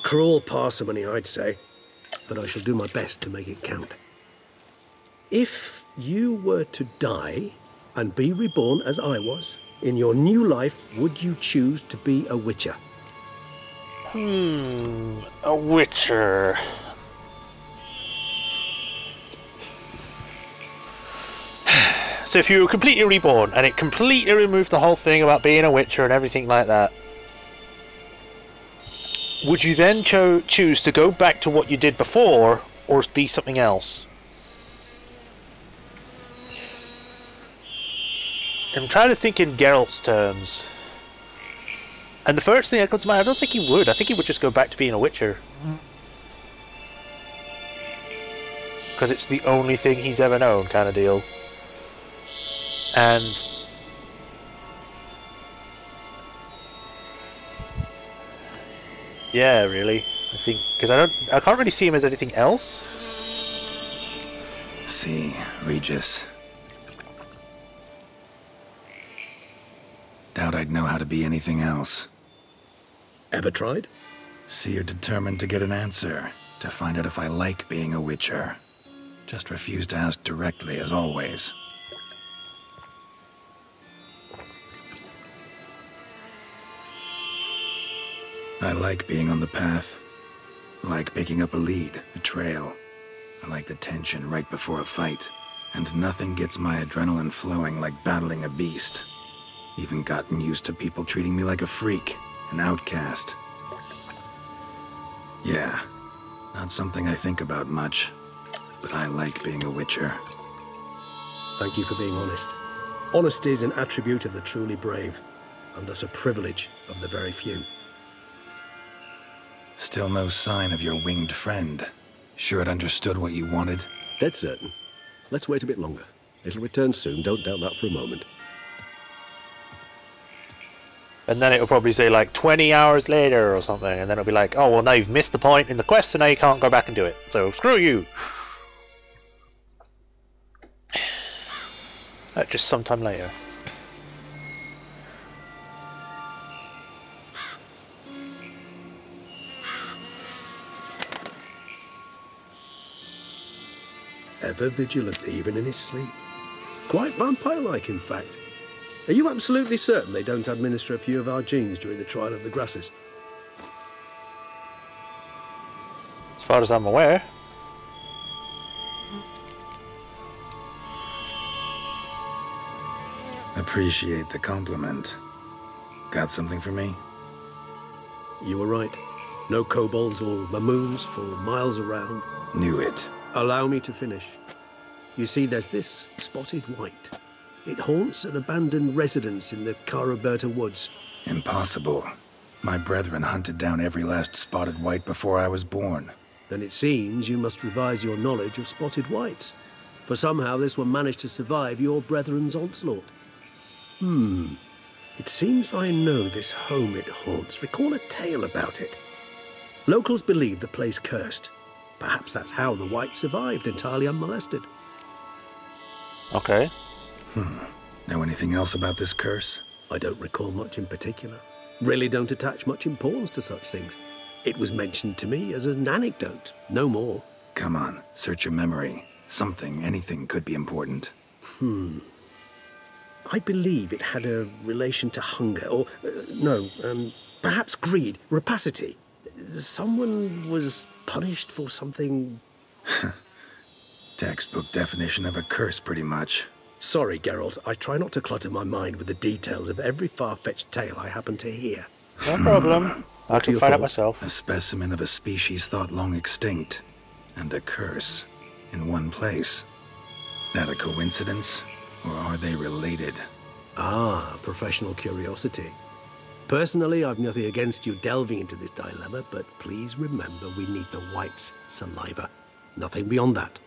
Cruel parsimony, I'd say, but I shall do my best to make it count. If you were to die and be reborn as I was, in your new life, would you choose to be a witcher?
A witcher. So if you were completely reborn and it completely removed the whole thing about being a witcher and everything like that, would you then choose to go back to what you did before or be something else? I'm trying to think in Geralt's terms. And the first thing that comes to mind, I don't think he would. I think he would just go back to being a witcher. Because it's the only thing he's ever known, kind of deal. And yeah, really, I think because I can't really see him as anything else.
See, Regis. Doubt I'd know how to be anything else.
Ever tried?
See, you're determined to get an answer, to find out if I like being a witcher. Just refuse to ask directly, as always. I like being on the path. I like picking up a lead, a trail. I like the tension right before a fight. And nothing gets my adrenaline flowing like battling a beast. Even gotten used to people treating me like a freak, an outcast. Yeah, not something I think about much, but I like being a Witcher.
Thank you for being honest. Honesty is an attribute of the truly brave, and thus a privilege of the very few.
Still no sign of your winged friend. Sure it understood what you wanted?
Dead certain. Let's wait a bit longer. It'll return soon, don't doubt that for a moment.
And then it'll probably say like 20 hours later or something, and then it'll be like, oh well, now you've missed the point in the quest, so now you can't go back and do it. So screw you. Just sometime later.
Ever vigilant, even in his sleep. Quite vampire-like, in fact. Are you absolutely certain they don't administer a few of our genes during the trial of the grasses?
As far as I'm aware.
Appreciate the compliment. Got something for me?
You were right. No kobolds or mamoons for miles around.
Knew it.
Allow me to finish. You see, there's this spotted white. It haunts an abandoned residence in the Caraberta woods.
Impossible. My brethren hunted down every last spotted white before I was born.
Then it seems you must revise your knowledge of spotted whites. For somehow this one managed to survive your brethren's onslaught. It seems I know this home it haunts. Recall a tale about it. Locals believe the place cursed. Perhaps that's how the white survived entirely unmolested.
Okay.
Know anything else about this curse?
I don't recall much in particular. Really don't attach much importance to such things. It was mentioned to me as an anecdote, no more.
Come on, search your memory. Something, anything could be important.
I believe it had a relation to hunger, or, perhaps greed, rapacity. Someone was punished for something...
Textbook definition of a curse, pretty much.
Sorry, Geralt, I try not to clutter my mind with the details of every far-fetched tale I happen to hear.
No problem. I can find out myself.
A specimen of a species thought long extinct, and a curse in one place. That a coincidence, or are they related?
Ah, professional curiosity. Personally, I've nothing against you delving into this dilemma, but please remember we need the white's saliva. Nothing beyond that.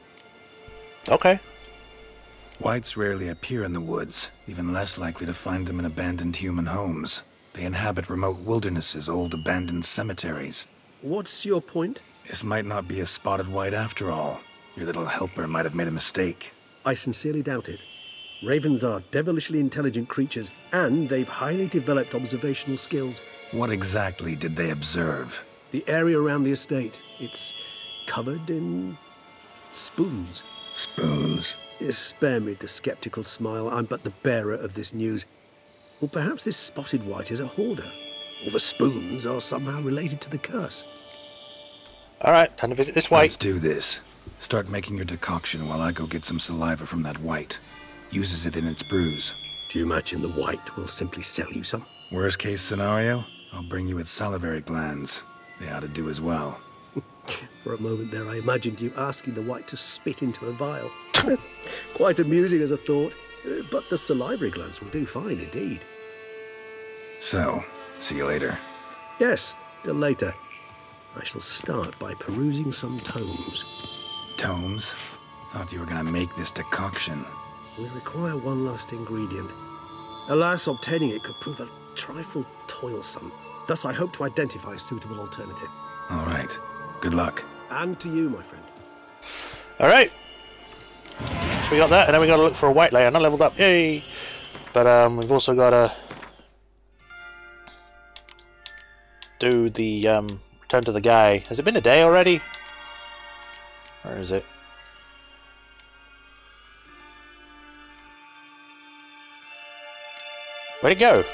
Okay.
Whites rarely appear in the woods, even less likely to find them in abandoned human homes. They inhabit remote wildernesses, old abandoned cemeteries.
What's your point?
This might not be a spotted white after all. Your little helper might have made a mistake.
I sincerely doubt it. Ravens are devilishly intelligent creatures, and they've highly developed observational skills.
What exactly did they observe?
The area around the estate. It's covered in... spoons.
Spoons?
Spare me the skeptical smile. I'm but the bearer of this news. Or perhaps this spotted white is a hoarder. Or the spoons are somehow related to the curse.
Alright, time to visit this white.
Let's do this. Start making your decoction while I go get some saliva from that white. Uses it in its brews.
Do you imagine the white will simply sell you some?
Worst case scenario, I'll bring you its salivary glands. They ought to do as well.
For a moment there, I imagined you asking the white to spit into a vial. Quite amusing as a thought, but the salivary glands will do fine indeed.
So, see you later.
Yes, till later. I shall start by perusing some tomes.
Tomes? Thought you were gonna make this decoction.
We require one last ingredient. Alas, obtaining it could prove a trifle toilsome. Thus, I hope to identify a suitable alternative.
All right. Good luck.
And to you, my friend.
Alright. So we got that, and then we gotta look for a white layer. Not leveled up, yay! But we've also gotta do the return to the guy. Has it been a day already? Where is it? Where'd it go?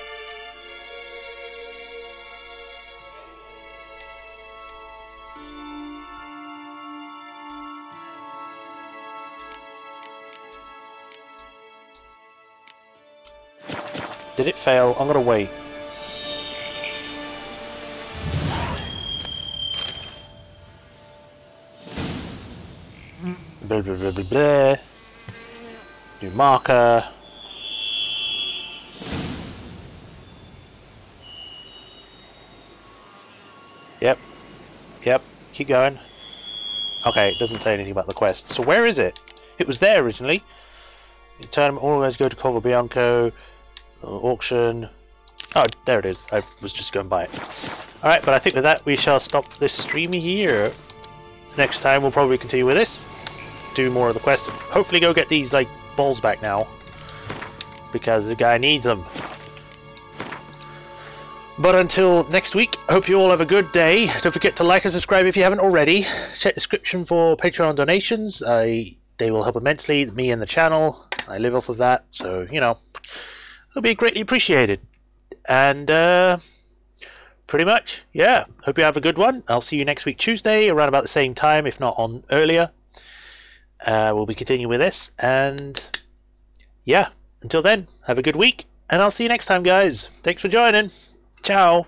Did it fail? I'm gonna wait. Blah blah blah blah blah. New marker. Yep. Yep. Keep going. Okay, it doesn't say anything about the quest. So where is it? It was there originally. Tournament always go to Corvo Bianco. Auction. Oh, there it is. I was just going by it. Alright, but I think with that we shall stop this stream here. Next time we'll probably continue with this. Do more of the quest. Hopefully go get these like balls back now. Because the guy needs them. But until next week, hope you all have a good day. Don't forget to like and subscribe if you haven't already. Check the description for Patreon donations. They will help immensely, me and the channel. I live off of that, so, you know, it'll be greatly appreciated. And, pretty much, yeah. Hope you have a good one. I'll see you next week Tuesday, around about the same time, if not on earlier. We'll be continuing with this, and, yeah. Until then, have a good week, and I'll see you next time, guys. Thanks for joining. Ciao.